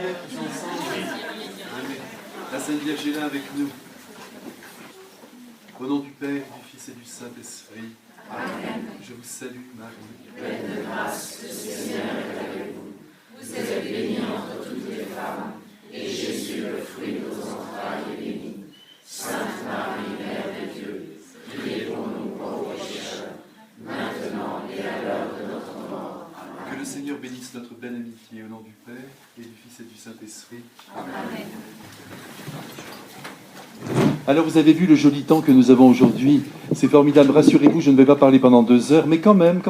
prière tous ensemble. Amen. La Sainte Vierge est là avec nous. Au nom du Père, du Fils et du Saint-Esprit. Amen. Je vous salue, Marie. Pleine de grâce, le Seigneur est avec vous. Vous êtes bénie entre toutes les femmes, et Jésus, le fruit de vos entrailles, est béni. Sainte Marie, Mère de Dieu, priez pour nous pauvres pécheurs, maintenant et à l'heure de notre mort. Amen. Que le Seigneur bénisse notre belle amitié au nom du Père, et du Fils et du Saint-Esprit. Amen. Alors vous avez vu le joli temps que nous avons aujourd'hui. C'est formidable. Rassurez-vous, je ne vais pas parler pendant 2 heures, mais quand même,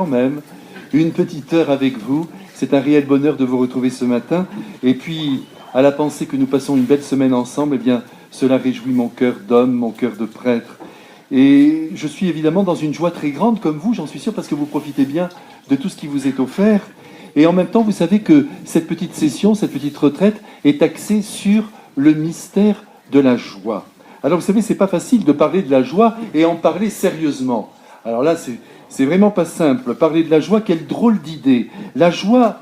une petite heure avec vous. C'est un réel bonheur de vous retrouver ce matin. Et puis, à la pensée que nous passons une belle semaine ensemble, eh bien, cela réjouit mon cœur d'homme, mon cœur de prêtre. Et je suis évidemment dans une joie très grande, comme vous, j'en suis sûr, parce que vous profitez bien de tout ce qui vous est offert. Et en même temps, vous savez que cette petite session, cette petite retraite, est axée sur le mystère de la joie. Alors vous savez, c'est pas facile de parler de la joie et en parler sérieusement. Alors là, c'est vraiment pas simple. Parler de la joie, quelle drôle d'idée. La joie,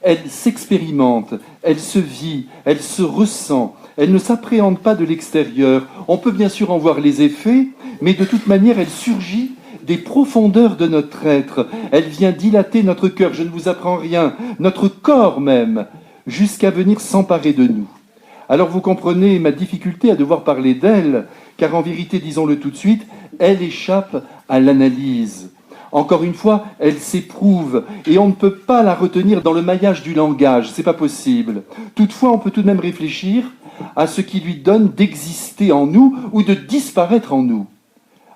elle s'expérimente, elle se vit, elle se ressent, elle ne s'appréhende pas de l'extérieur. On peut bien sûr en voir les effets, mais de toute manière, elle surgit des profondeurs de notre être. Elle vient dilater notre cœur, je ne vous apprends rien, notre corps même, jusqu'à venir s'emparer de nous. Alors vous comprenez ma difficulté à devoir parler d'elle, car en vérité, disons-le tout de suite, elle échappe à l'analyse. Encore une fois, elle s'éprouve, et on ne peut pas la retenir dans le maillage du langage, c'est pas possible. Toutefois, on peut tout de même réfléchir à ce qui lui donne d'exister en nous ou de disparaître en nous.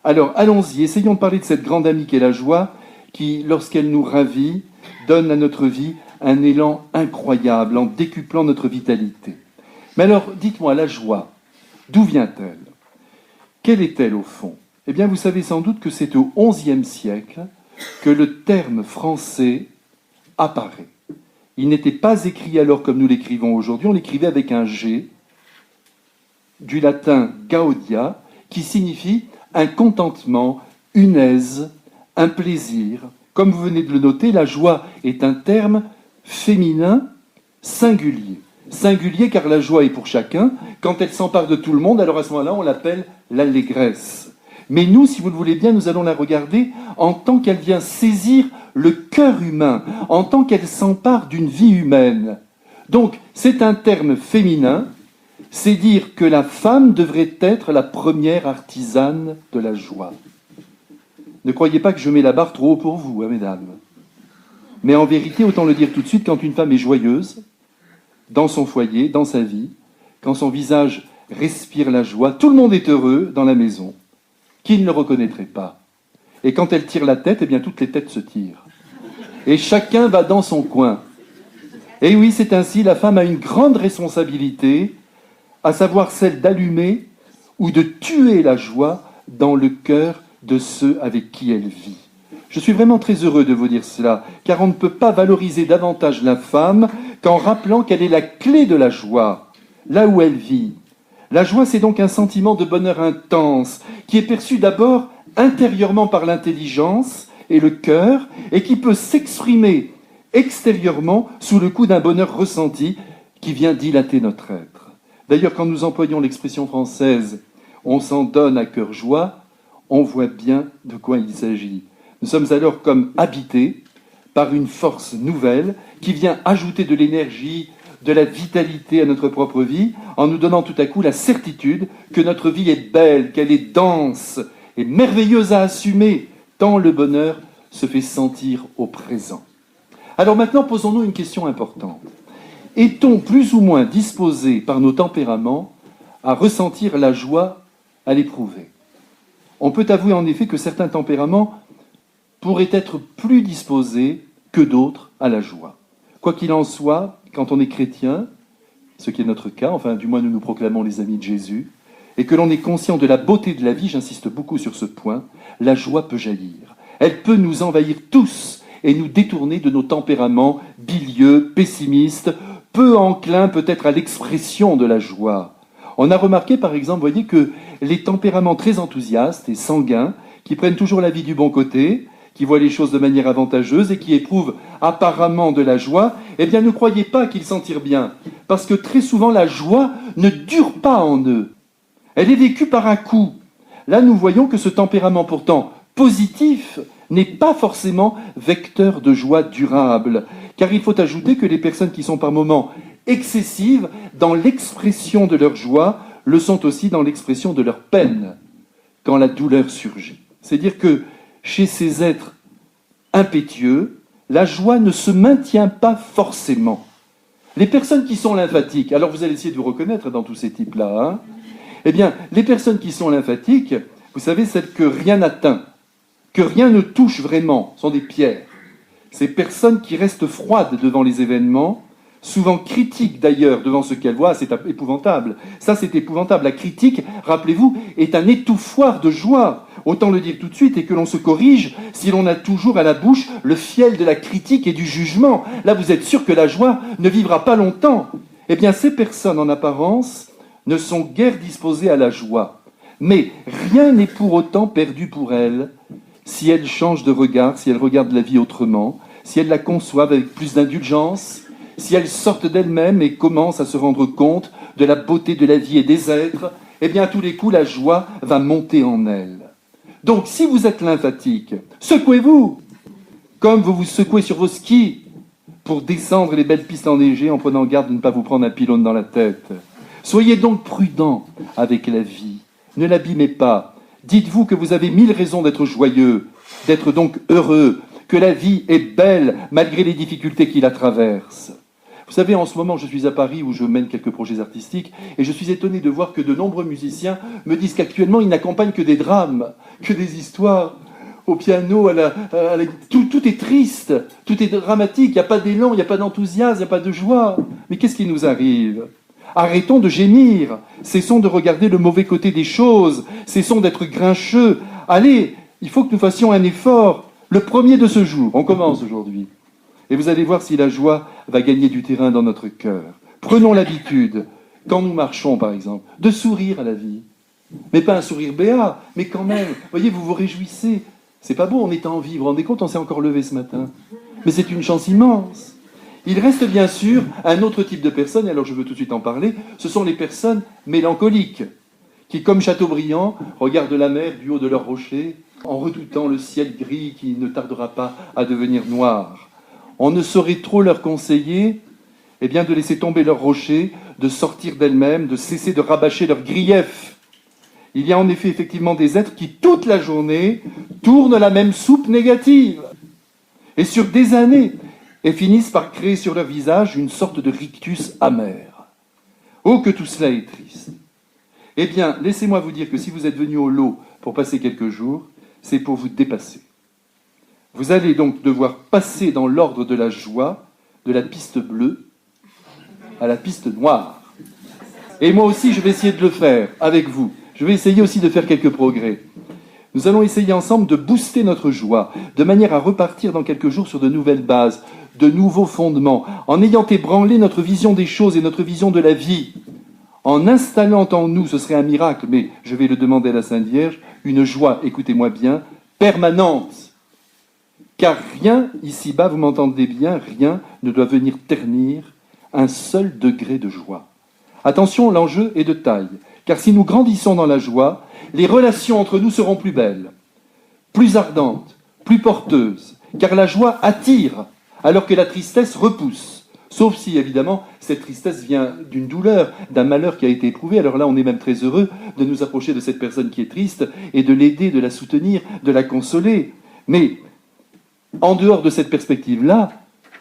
Alors, allons-y, essayons de parler de cette grande amie qu'est la joie, qui, lorsqu'elle nous ravit, donne à notre vie un élan incroyable en décuplant notre vitalité. Mais alors, dites-moi, la joie, d'où vient-elle? Quelle est-elle au fond? Eh bien, vous savez sans doute que c'est au XIe siècle que le terme français apparaît. Il n'était pas écrit alors comme nous l'écrivons aujourd'hui, on l'écrivait avec un G, du latin gaudia, qui signifie un contentement, une aise, un plaisir. Comme vous venez de le noter, la joie est un terme féminin singulier. Singulier car la joie est pour chacun. Quand elle s'empare de tout le monde, alors à ce moment-là, on l'appelle l'allégresse. Mais nous, si vous le voulez bien, nous allons la regarder en tant qu'elle vient saisir le cœur humain, en tant qu'elle s'empare d'une vie humaine. Donc, c'est un terme féminin, c'est dire que la femme devrait être la première artisane de la joie. Ne croyez pas que je mets la barre trop haut pour vous, hein, mesdames. Mais en vérité, autant le dire tout de suite, quand une femme est joyeuse, dans son foyer, dans sa vie, quand son visage respire la joie, tout le monde est heureux dans la maison. Qui ne le reconnaîtrait pas? Et quand elle tire la tête, eh bien toutes les têtes se tirent. Et chacun va dans son coin. Et oui, c'est ainsi, la femme a une grande responsabilité, à savoir celle d'allumer ou de tuer la joie dans le cœur de ceux avec qui elle vit. Je suis vraiment très heureux de vous dire cela, car on ne peut pas valoriser davantage la femme qu'en rappelant qu'elle est la clé de la joie, là où elle vit. La joie, c'est donc un sentiment de bonheur intense, qui est perçu d'abord intérieurement par l'intelligence et le cœur, et qui peut s'exprimer extérieurement sous le coup d'un bonheur ressenti qui vient dilater notre être. D'ailleurs, quand nous employons l'expression française « on s'en donne à cœur joie », on voit bien de quoi il s'agit. Nous sommes alors comme habités par une force nouvelle qui vient ajouter de l'énergie, de la vitalité à notre propre vie, en nous donnant tout à coup la certitude que notre vie est belle, qu'elle est dense et merveilleuse à assumer, tant le bonheur se fait sentir au présent. Alors maintenant, posons-nous une question importante. Est-on plus ou moins disposé par nos tempéraments à ressentir la joie, à l'éprouver? On peut avouer en effet que certains tempéraments pourraient être plus disposés que d'autres à la joie. Quoi qu'il en soit, quand on est chrétien, ce qui est notre cas, enfin du moins nous nous proclamons les amis de Jésus, et que l'on est conscient de la beauté de la vie, j'insiste beaucoup sur ce point, la joie peut jaillir. Elle peut nous envahir tous et nous détourner de nos tempéraments bilieux, pessimistes, peu enclins peut-être à l'expression de la joie. On a remarqué par exemple, voyez, que les tempéraments très enthousiastes et sanguins, qui prennent toujours la vie du bon côté, qui voient les choses de manière avantageuse et qui éprouvent apparemment de la joie, eh bien ne croyez pas qu'ils s'en tirent bien, parce que très souvent la joie ne dure pas en eux. Elle est vécue par un coup. Là, nous voyons que ce tempérament pourtant positif n'est pas forcément vecteur de joie durable, car il faut ajouter que les personnes qui sont par moments excessives dans l'expression de leur joie le sont aussi dans l'expression de leur peine, quand la douleur surgit. C'est-à-dire que chez ces êtres impétueux, la joie ne se maintient pas forcément. Les personnes qui sont lymphatiques, alors vous allez essayer de vous reconnaître dans tous ces types-là, hein, eh bien, les personnes qui sont lymphatiques, vous savez, celles que rien n'atteint, que rien ne touche vraiment, sont des pierres. Ces personnes qui restent froides devant les événements, souvent critiques d'ailleurs devant ce qu'elles voient, c'est épouvantable. Ça, c'est épouvantable. La critique, rappelez-vous, est un étouffoir de joie. Autant le dire tout de suite et que l'on se corrige si l'on a toujours à la bouche le fiel de la critique et du jugement. Là, vous êtes sûr que la joie ne vivra pas longtemps. Eh bien, ces personnes, en apparence, ne sont guère disposées à la joie. Mais rien n'est pour autant perdu pour elles si elles changent de regard, si elles regardent la vie autrement, si elles la conçoivent avec plus d'indulgence, si elles sortent d'elles-mêmes et commencent à se rendre compte de la beauté de la vie et des êtres, eh bien à tous les coups, la joie va monter en elles. Donc si vous êtes lymphatique, secouez-vous, comme vous vous secouez sur vos skis, pour descendre les belles pistes enneigées en prenant garde de ne pas vous prendre un pylône dans la tête. Soyez donc prudent avec la vie, ne l'abîmez pas. Dites-vous que vous avez 1000 raisons d'être joyeux, d'être donc heureux, que la vie est belle malgré les difficultés qui la traversent. Vous savez, en ce moment, je suis à Paris où je mène quelques projets artistiques et je suis étonné de voir que de nombreux musiciens me disent qu'actuellement, ils n'accompagnent que des drames, que des histoires. Au piano, tout est triste, tout est dramatique, il n'y a pas d'élan, il n'y a pas d'enthousiasme, il n'y a pas de joie. Mais qu'est-ce qui nous arrive ? Arrêtons de gémir, cessons de regarder le mauvais côté des choses, cessons d'être grincheux. Allez, il faut que nous fassions un effort. Le premier de ce jour, on commence aujourd'hui. Et vous allez voir si la joie va gagner du terrain dans notre cœur. Prenons l'habitude, quand nous marchons par exemple, de sourire à la vie. Mais pas un sourire béat, mais quand même, voyez, vous vous réjouissez. C'est pas beau, on est en vie, vous vous rendez compte, on s'est encore levé ce matin. Mais c'est une chance immense. Il reste bien sûr un autre type de personnes, et alors je veux tout de suite en parler, ce sont les personnes mélancoliques, qui, comme Chateaubriand, regardent la mer du haut de leurs rochers, en redoutant le ciel gris qui ne tardera pas à devenir noir. On ne saurait trop leur conseiller eh bien, de laisser tomber leurs rochers, de sortir d'elles-mêmes, de cesser de rabâcher leurs griefs. Il y a en effet effectivement des êtres qui, toute la journée, tournent la même soupe négative. Et sur des années, et finissent par créer sur leur visage une sorte de rictus amer. Oh, que tout cela est triste. Eh bien, laissez-moi vous dire que si vous êtes venu au lot pour passer quelques jours, c'est pour vous dépasser. Vous allez donc devoir passer dans l'ordre de la joie, de la piste bleue à la piste noire. Et moi aussi, je vais essayer de le faire avec vous. Je vais essayer aussi de faire quelques progrès. Nous allons essayer ensemble de booster notre joie, de manière à repartir dans quelques jours sur de nouvelles bases, de nouveaux fondements, en ayant ébranlé notre vision des choses et notre vision de la vie, en installant en nous, ce serait un miracle, mais je vais le demander à la Sainte Vierge, une joie, écoutez-moi bien, permanente. Car rien, ici-bas, vous m'entendez bien, rien ne doit venir ternir un seul degré de joie. Attention, l'enjeu est de taille, car si nous grandissons dans la joie, les relations entre nous seront plus belles, plus ardentes, plus porteuses, car la joie attire, alors que la tristesse repousse. Sauf si, évidemment, cette tristesse vient d'une douleur, d'un malheur qui a été éprouvé. Alors là, on est même très heureux de nous approcher de cette personne qui est triste et de l'aider, de la soutenir, de la consoler. Mais, en dehors de cette perspective-là,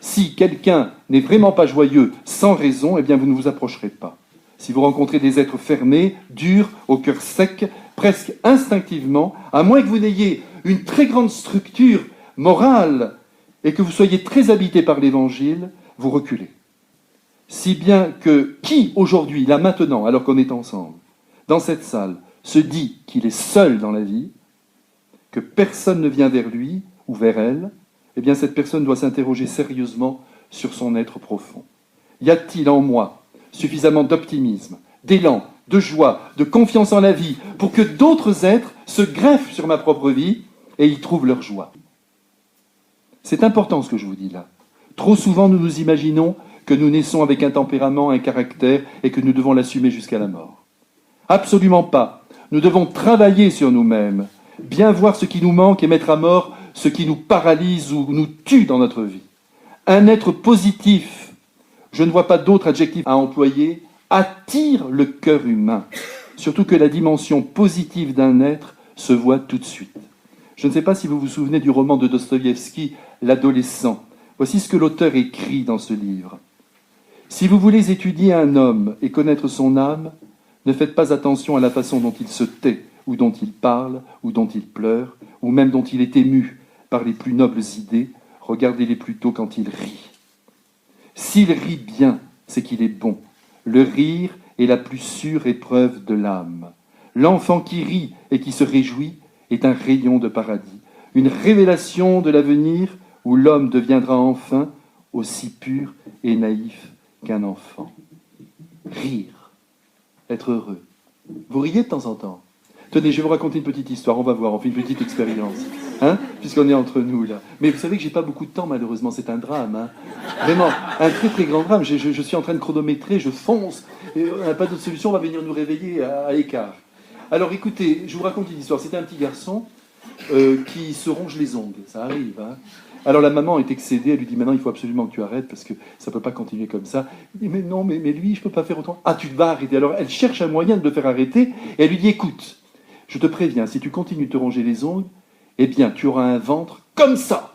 si quelqu'un n'est vraiment pas joyeux sans raison, eh bien, vous ne vous approcherez pas. Si vous rencontrez des êtres fermés, durs, au cœur sec, presque instinctivement, à moins que vous n'ayez une très grande structure morale et que vous soyez très habité par l'Évangile, vous reculez. Si bien que qui aujourd'hui, là maintenant, alors qu'on est ensemble, dans cette salle, se dit qu'il est seul dans la vie, que personne ne vient vers lui ou vers elle, eh bien cette personne doit s'interroger sérieusement sur son être profond. Y a-t-il en moi suffisamment d'optimisme, d'élan, de joie, de confiance en la vie, pour que d'autres êtres se greffent sur ma propre vie et y trouvent leur joie? C'est important ce que je vous dis là. Trop souvent, nous nous imaginons que nous naissons avec un tempérament, un caractère, et que nous devons l'assumer jusqu'à la mort. Absolument pas. Nous devons travailler sur nous-mêmes, bien voir ce qui nous manque et mettre à mort ce qui nous paralyse ou nous tue dans notre vie. Un être positif, je ne vois pas d'autre adjectif à employer, attire le cœur humain. Surtout que la dimension positive d'un être se voit tout de suite. Je ne sais pas si vous vous souvenez du roman de Dostoïevski, L'adolescent. Voici ce que l'auteur écrit dans ce livre. Si vous voulez étudier un homme et connaître son âme, ne faites pas attention à la façon dont il se tait, ou dont il parle, ou dont il pleure, ou même dont il est ému par les plus nobles idées. Regardez-les plutôt quand il rit. S'il rit bien, c'est qu'il est bon. Le rire est la plus sûre épreuve de l'âme. L'enfant qui rit et qui se réjouit est un rayon de paradis, une révélation de l'avenir où l'homme deviendra enfin aussi pur et naïf qu'un enfant. Rire, être heureux. Vous riez de temps en temps. Tenez, je vais vous raconter une petite histoire, on va voir, on fait une petite expérience, hein, puisqu'on est entre nous là. Mais vous savez que j'ai pas beaucoup de temps malheureusement, c'est un drame, hein. Vraiment, un très très grand drame. Je suis en train de chronométrer, je fonce, et on n'a pas d'autre solution, on va venir nous réveiller à écart. Alors écoutez, je vous raconte une histoire. C'était un petit garçon qui se ronge les ongles, ça arrive, hein. Alors la maman est excédée, elle lui dit maintenant il faut absolument que tu arrêtes parce que ça ne peut pas continuer comme ça. Il dit mais non, mais lui je ne peux pas faire autant. Ah tu vas arrêter. Alors elle cherche un moyen de le faire arrêter et elle lui dit écoute, je te préviens, si tu continues de te ronger les ongles, eh bien tu auras un ventre comme ça.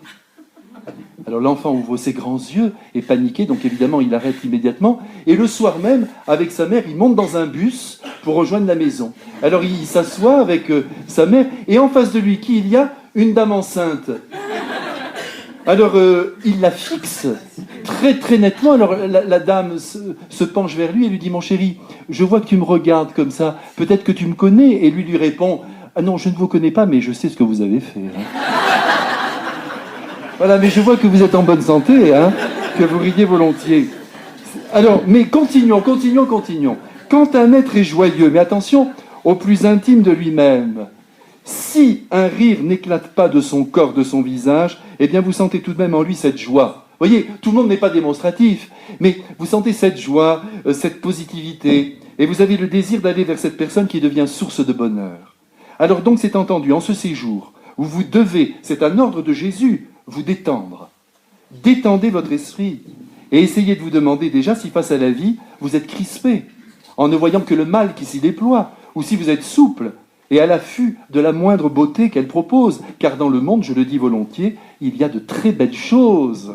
Alors l'enfant ouvre ses grands yeux et paniqué, donc évidemment il arrête immédiatement. Et le soir même, avec sa mère, il monte dans un bus pour rejoindre la maison. Alors il s'assoit avec sa mère et en face de lui, qui il y a? Une dame enceinte. Alors, il la fixe très très nettement. Alors, la dame se penche vers lui et lui dit « Mon chéri, je vois que tu me regardes comme ça. Peut-être que tu me connais ?» Et lui répond « Ah non, je ne vous connais pas, mais je sais ce que vous avez fait. Hein. » Voilà, mais je vois que vous êtes en bonne santé, hein, que vous riez volontiers. Alors, mais continuons. Quand un être est joyeux, mais attention, au plus intime de lui-même, si un rire n'éclate pas de son corps, de son visage, eh bien vous sentez tout de même en lui cette joie. Vous voyez, tout le monde n'est pas démonstratif, mais vous sentez cette joie, cette positivité, et vous avez le désir d'aller vers cette personne qui devient source de bonheur. Alors donc c'est entendu, en ce séjour, où vous devez, c'est un ordre de Jésus, vous détendre. Détendez votre esprit, et essayez de vous demander déjà si face à la vie, vous êtes crispé, en ne voyant que le mal qui s'y déploie, ou si vous êtes souple, et à l'affût de la moindre beauté qu'elle propose, car dans le monde, je le dis volontiers, il y a de très belles choses.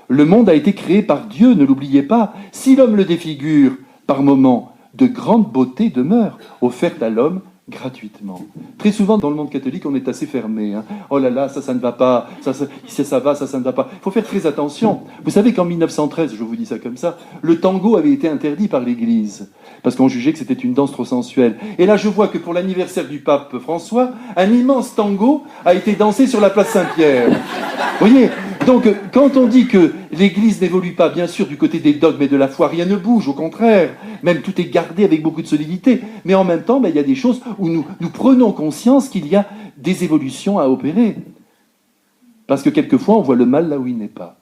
Le monde a été créé par Dieu, ne l'oubliez pas. Si l'homme le défigure, par moments, de grandes beautés demeurent, offertes à l'homme gratuitement. Très souvent, dans le monde catholique, on est assez fermé. Hein. Oh là là, ça ne va pas, ça va, ça ne va pas. Il faut faire très attention. Vous savez qu'en 1913, je vous dis ça comme ça, le tango avait été interdit par l'Église, parce qu'on jugeait que c'était une danse trop sensuelle. Et là, je vois que pour l'anniversaire du pape François, un immense tango a été dansé sur la place Saint-Pierre. Vous voyez ? Donc, quand on dit que l'Église n'évolue pas, bien sûr, du côté des dogmes et de la foi, rien ne bouge, au contraire. Même tout est gardé avec beaucoup de solidité. Mais en même temps, il y a des choses où nous prenons conscience qu'il y a des évolutions à opérer. Parce que quelquefois, on voit le mal là où il n'est pas.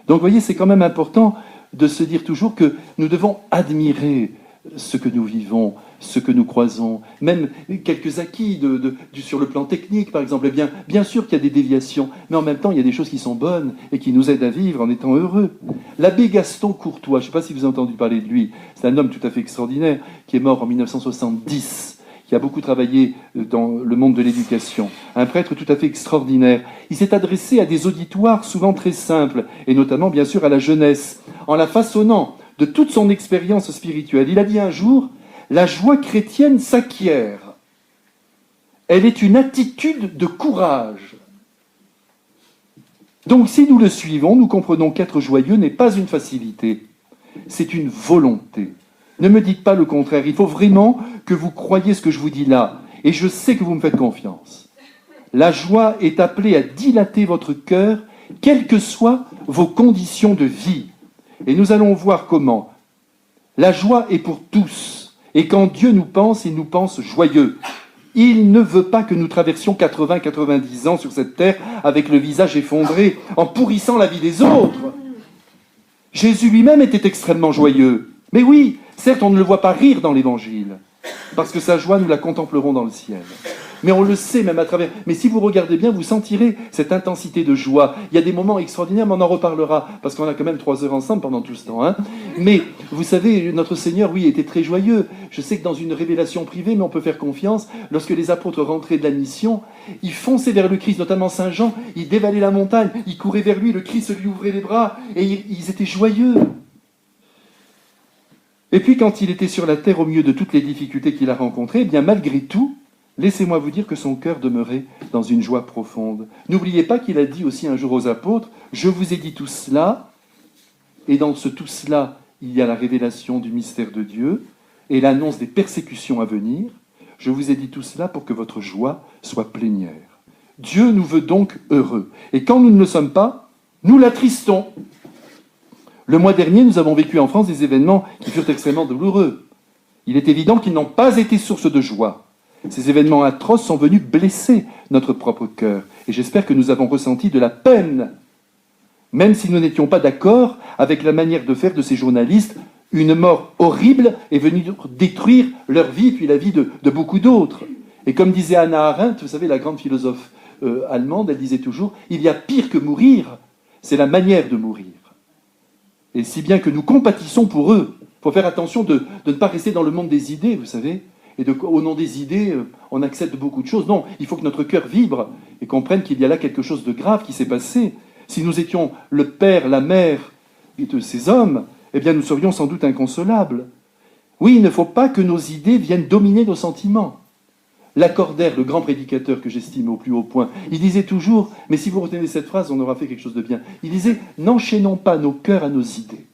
Donc, vous voyez, c'est quand même important de se dire toujours que nous devons admirer ce que nous vivons, ce que nous croisons, même quelques acquis sur le plan technique, par exemple. Eh bien sûr qu'il y a des déviations, mais en même temps, il y a des choses qui sont bonnes et qui nous aident à vivre en étant heureux. L'abbé Gaston Courtois, je ne sais pas si vous avez entendu parler de lui, c'est un homme tout à fait extraordinaire, qui est mort en 1970, qui a beaucoup travaillé dans le monde de l'éducation, un prêtre tout à fait extraordinaire. Il s'est adressé à des auditoires souvent très simples, et notamment, bien sûr, à la jeunesse, en la façonnant de toute son expérience spirituelle. Il a dit un jour, « La joie chrétienne s'acquiert. Elle est une attitude de courage. » Donc si nous le suivons, nous comprenons qu'être joyeux n'est pas une facilité, c'est une volonté. Ne me dites pas le contraire, il faut vraiment que vous croyiez ce que je vous dis là, et je sais que vous me faites confiance. La joie est appelée à dilater votre cœur, quelles que soient vos conditions de vie. Et nous allons voir comment. La joie est pour tous. Et quand Dieu nous pense, il nous pense joyeux. Il ne veut pas que nous traversions 80-90 ans sur cette terre avec le visage effondré, en pourrissant la vie des autres. Jésus lui-même était extrêmement joyeux. Mais oui, certes, on ne le voit pas rire dans l'Évangile, parce que sa joie, nous la contemplerons dans le ciel. Mais on le sait même à travers... Mais si vous regardez bien, vous sentirez cette intensité de joie. Il y a des moments extraordinaires, mais on en reparlera, parce qu'on a quand même 3 heures ensemble pendant tout ce temps. Hein. Mais vous savez, notre Seigneur, oui, était très joyeux. Je sais que dans une révélation privée, mais on peut faire confiance, lorsque les apôtres rentraient de la mission, ils fonçaient vers le Christ, notamment Saint Jean, ils dévalaient la montagne, ils couraient vers lui, le Christ lui ouvrait les bras, et ils étaient joyeux. Et puis quand il était sur la terre au milieu de toutes les difficultés qu'il a rencontrées, eh bien malgré tout, laissez-moi vous dire que son cœur demeurait dans une joie profonde. N'oubliez pas qu'il a dit aussi un jour aux apôtres, « Je vous ai dit tout cela », et dans ce tout cela, il y a la révélation du mystère de Dieu et l'annonce des persécutions à venir. « Je vous ai dit tout cela pour que votre joie soit plénière. » Dieu nous veut donc heureux. Et quand nous ne le sommes pas, nous l'attristons. Le mois dernier, nous avons vécu en France des événements qui furent extrêmement douloureux. Il est évident qu'ils n'ont pas été source de joie. Ces événements atroces sont venus blesser notre propre cœur. Et j'espère que nous avons ressenti de la peine. Même si nous n'étions pas d'accord avec la manière de faire de ces journalistes, une mort horrible est venue détruire leur vie, puis la vie de beaucoup d'autres. Et comme disait Hannah Arendt, vous savez, la grande philosophe allemande, elle disait toujours, il y a pire que mourir, c'est la manière de mourir. Et si bien que nous compatissons pour eux, il faut faire attention de ne pas rester dans le monde des idées, vous savez, et au nom des idées, on accepte beaucoup de choses. Non, il faut que notre cœur vibre et comprenne qu'il y a là quelque chose de grave qui s'est passé. Si nous étions le père, la mère de ces hommes, eh bien nous serions sans doute inconsolables. Oui, il ne faut pas que nos idées viennent dominer nos sentiments. Lacordaire, le grand prédicateur que j'estime au plus haut point, il disait toujours, mais si vous retenez cette phrase, on aura fait quelque chose de bien. Il disait, n'enchaînons pas nos cœurs à nos idées.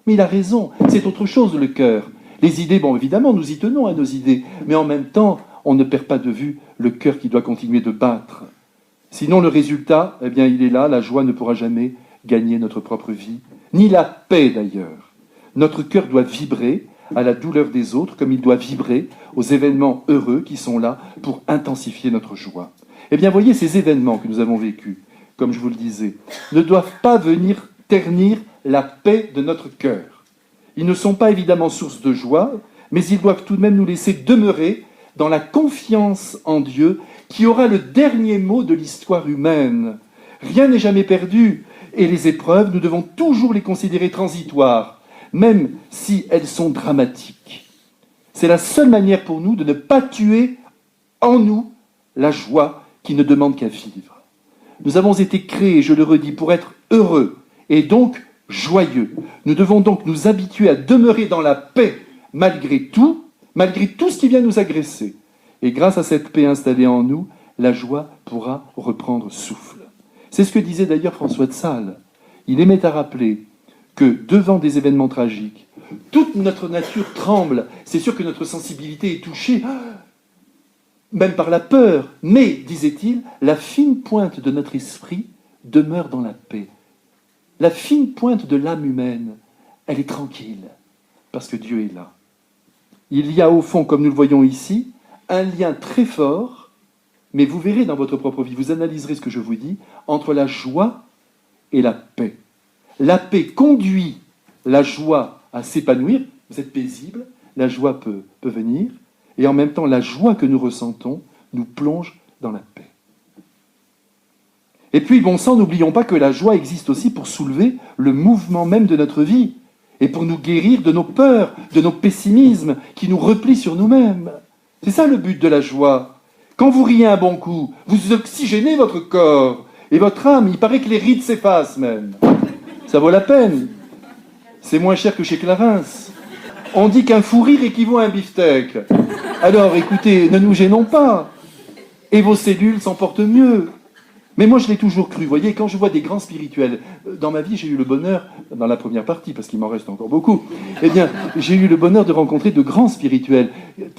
Mais il a raison, c'est autre chose le cœur. Les idées, bon évidemment, nous y tenons à nos idées, mais en même temps, on ne perd pas de vue le cœur qui doit continuer de battre. Sinon, le résultat, eh bien, il est là, la joie ne pourra jamais gagner notre propre vie, ni la paix d'ailleurs. Notre cœur doit vibrer à la douleur des autres, comme il doit vibrer aux événements heureux qui sont là pour intensifier notre joie. Eh bien, voyez, ces événements que nous avons vécus, comme je vous le disais, ne doivent pas venir ternir la paix de notre cœur. Ils ne sont pas évidemment source de joie, mais ils doivent tout de même nous laisser demeurer dans la confiance en Dieu qui aura le dernier mot de l'histoire humaine. Rien n'est jamais perdu, et les épreuves, nous devons toujours les considérer transitoires, même si elles sont dramatiques. C'est la seule manière pour nous de ne pas tuer en nous la joie qui ne demande qu'à vivre. Nous avons été créés, je le redis, pour être heureux et donc joyeux. Nous devons donc nous habituer à demeurer dans la paix malgré tout ce qui vient nous agresser. Et grâce à cette paix installée en nous, la joie pourra reprendre souffle. C'est ce que disait d'ailleurs François de Sales. Il aimait à rappeler que devant des événements tragiques, toute notre nature tremble. C'est sûr que notre sensibilité est touchée, même par la peur. Mais, disait-il, la fine pointe de notre esprit demeure dans la paix. La fine pointe de l'âme humaine, elle est tranquille, parce que Dieu est là. Il y a au fond, comme nous le voyons ici, un lien très fort, mais vous verrez dans votre propre vie, vous analyserez ce que je vous dis, entre la joie et la paix. La paix conduit la joie à s'épanouir, vous êtes paisible, la joie peut venir, et en même temps, la joie que nous ressentons nous plonge dans la paix. Et puis, bon sang, n'oublions pas que la joie existe aussi pour soulever le mouvement même de notre vie, et pour nous guérir de nos peurs, de nos pessimismes, qui nous replient sur nous-mêmes. C'est ça le but de la joie. Quand vous riez un bon coup, vous oxygénez votre corps, et votre âme, il paraît que les rides s'effacent même. Ça vaut la peine. C'est moins cher que chez Clarins. On dit qu'un fou rire équivaut à un beefsteak. Alors, écoutez, ne nous gênons pas. Et vos cellules s'en portent mieux. Mais moi, je l'ai toujours cru. Vous voyez, quand je vois des grands spirituels, dans ma vie, j'ai eu le bonheur, dans la première partie, parce qu'il m'en reste encore beaucoup, eh bien, j'ai eu le bonheur de rencontrer de grands spirituels,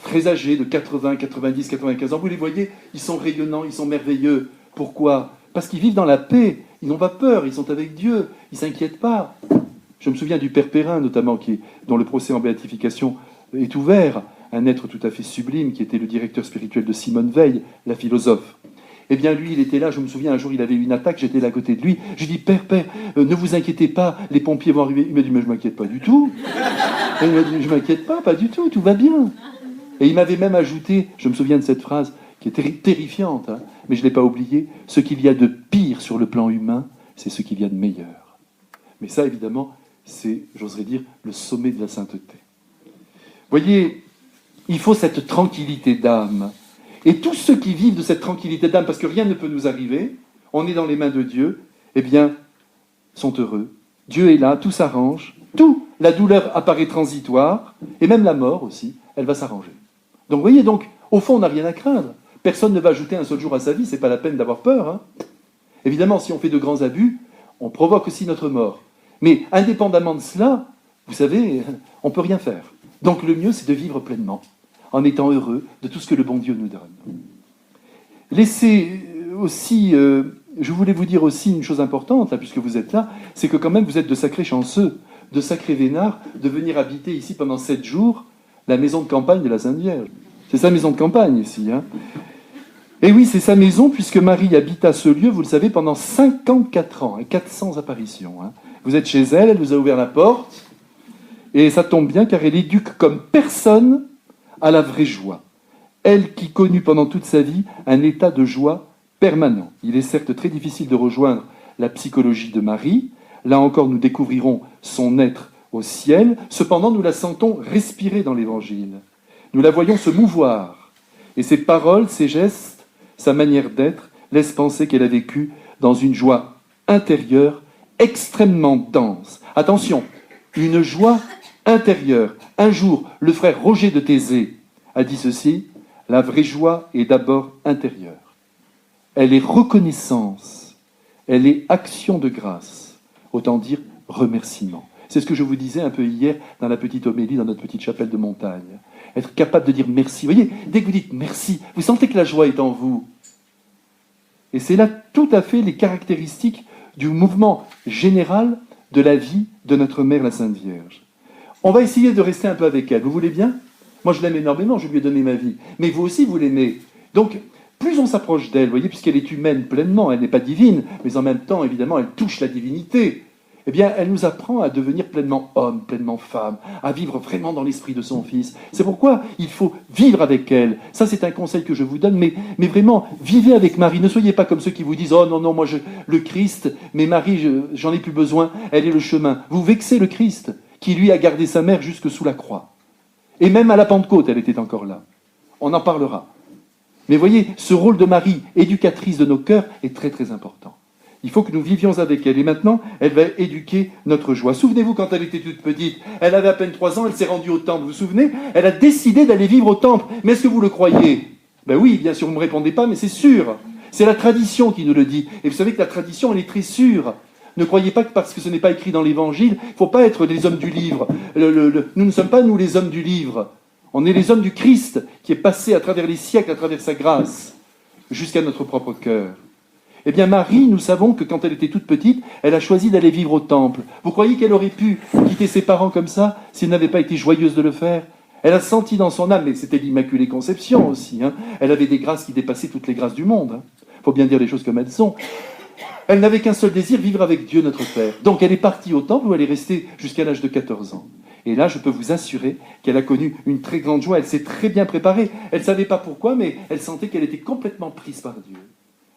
très âgés, de 80, 90, 95 ans. Vous les voyez, ils sont rayonnants, ils sont merveilleux. Pourquoi ? Parce qu'ils vivent dans la paix. Ils n'ont pas peur, ils sont avec Dieu, ils ne s'inquiètent pas. Je me souviens du Père Perrin, notamment, dont le procès en béatification est ouvert, un être tout à fait sublime, qui était le directeur spirituel de Simone Veil, la philosophe. Eh bien, lui, il était là, je me souviens, un jour, il avait eu une attaque, j'étais là à côté de lui. Je lui dis, père, ne vous inquiétez pas, les pompiers vont arriver. Il m'a dit, mais je m'inquiète pas du tout. Et il m'a dit, je m'inquiète pas du tout, tout va bien. Et il m'avait même ajouté, je me souviens de cette phrase, qui est terrifiante, hein, mais je ne l'ai pas oubliée, ce qu'il y a de pire sur le plan humain, c'est ce qu'il y a de meilleur. Mais ça, évidemment, c'est, j'oserais dire, le sommet de la sainteté. Voyez, il faut cette tranquillité d'âme. Et tous ceux qui vivent de cette tranquillité d'âme, parce que rien ne peut nous arriver, on est dans les mains de Dieu, eh bien, sont heureux. Dieu est là, tout s'arrange, tout. La douleur apparaît transitoire, et même la mort aussi, elle va s'arranger. Donc, vous voyez, donc, au fond, on n'a rien à craindre. Personne ne va ajouter un seul jour à sa vie, c'est pas la peine d'avoir peur. Hein. Évidemment, si on fait de grands abus, on provoque aussi notre mort. Mais indépendamment de cela, vous savez, on ne peut rien faire. Donc le mieux, c'est de vivre pleinement, en étant heureux de tout ce que le bon Dieu nous donne. Laissez aussi, je voulais vous dire aussi une chose importante, là, puisque vous êtes là, c'est que quand même vous êtes de sacrés chanceux, de sacrés vénards, de venir habiter ici pendant 7 jours la maison de campagne de la Sainte Vierge. C'est sa maison de campagne ici. Hein. Et oui, c'est sa maison, puisque Marie habita ce lieu, vous le savez, pendant 54 ans, 400 apparitions. Hein. Vous êtes chez elle, elle vous a ouvert la porte, et ça tombe bien car elle éduque comme personne à la vraie joie. Elle qui connut pendant toute sa vie un état de joie permanent. Il est certes très difficile de rejoindre la psychologie de Marie. Là encore, nous découvrirons son être au ciel. Cependant, nous la sentons respirer dans l'Évangile. Nous la voyons se mouvoir. Et ses paroles, ses gestes, sa manière d'être laissent penser qu'elle a vécu dans une joie intérieure extrêmement dense. Attention, une joie intérieure. Un jour, le frère Roger de Thésée a dit ceci, « La vraie joie est d'abord intérieure. Elle est reconnaissance, elle est action de grâce, autant dire remerciement. » C'est ce que je vous disais un peu hier dans la petite homélie, dans notre petite chapelle de montagne. Être capable de dire merci. Vous voyez, dès que vous dites merci, vous sentez que la joie est en vous. Et c'est là tout à fait les caractéristiques du mouvement général de la vie de notre mère, la Sainte Vierge. On va essayer de rester un peu avec elle. Vous voulez bien ? Moi, je l'aime énormément, je lui ai donné ma vie. Mais vous aussi, vous l'aimez. Donc, plus on s'approche d'elle, vous voyez, puisqu'elle est humaine pleinement, elle n'est pas divine, mais en même temps, évidemment, elle touche la divinité. Eh bien, elle nous apprend à devenir pleinement homme, pleinement femme, à vivre vraiment dans l'esprit de son Fils. C'est pourquoi il faut vivre avec elle. Ça, c'est un conseil que je vous donne, mais vraiment, vivez avec Marie. Ne soyez pas comme ceux qui vous disent « Oh non, moi, le Christ, mais Marie, j'en ai plus besoin, elle est le chemin. » Vous vexez le Christ, qui lui a gardé sa mère jusque sous la croix. Et même à la Pentecôte, elle était encore là. On en parlera. Mais voyez, ce rôle de Marie, éducatrice de nos cœurs, est très très important. Il faut que nous vivions avec elle. Et maintenant, elle va éduquer notre joie. Souvenez-vous, quand elle était toute petite, elle avait à peine 3 ans, elle s'est rendue au temple. Vous vous souvenez ? Elle a décidé d'aller vivre au temple. Mais est-ce que vous le croyez ? Ben oui, bien sûr, vous ne me répondez pas, mais c'est sûr. C'est la tradition qui nous le dit. Et vous savez que la tradition, elle est très sûre. Ne croyez pas que parce que ce n'est pas écrit dans l'Évangile, il ne faut pas être les hommes du livre. Nous ne sommes pas, nous, les hommes du livre. On est les hommes du Christ qui est passé à travers les siècles, à travers sa grâce, jusqu'à notre propre cœur. Eh bien, Marie, nous savons que quand elle était toute petite, elle a choisi d'aller vivre au temple. Vous croyez qu'elle aurait pu quitter ses parents comme ça, si elle n'avait pas été joyeuse de le faire ? Elle a senti dans son âme, mais c'était l'Immaculée Conception aussi, hein. Elle avait des grâces qui dépassaient toutes les grâces du monde. Il faut bien dire les choses comme elles sont. Elle n'avait qu'un seul désir, vivre avec Dieu notre Père. Donc elle est partie au temple où elle est restée jusqu'à l'âge de 14 ans. Et là, je peux vous assurer qu'elle a connu une très grande joie. Elle s'est très bien préparée. Elle ne savait pas pourquoi, mais elle sentait qu'elle était complètement prise par Dieu.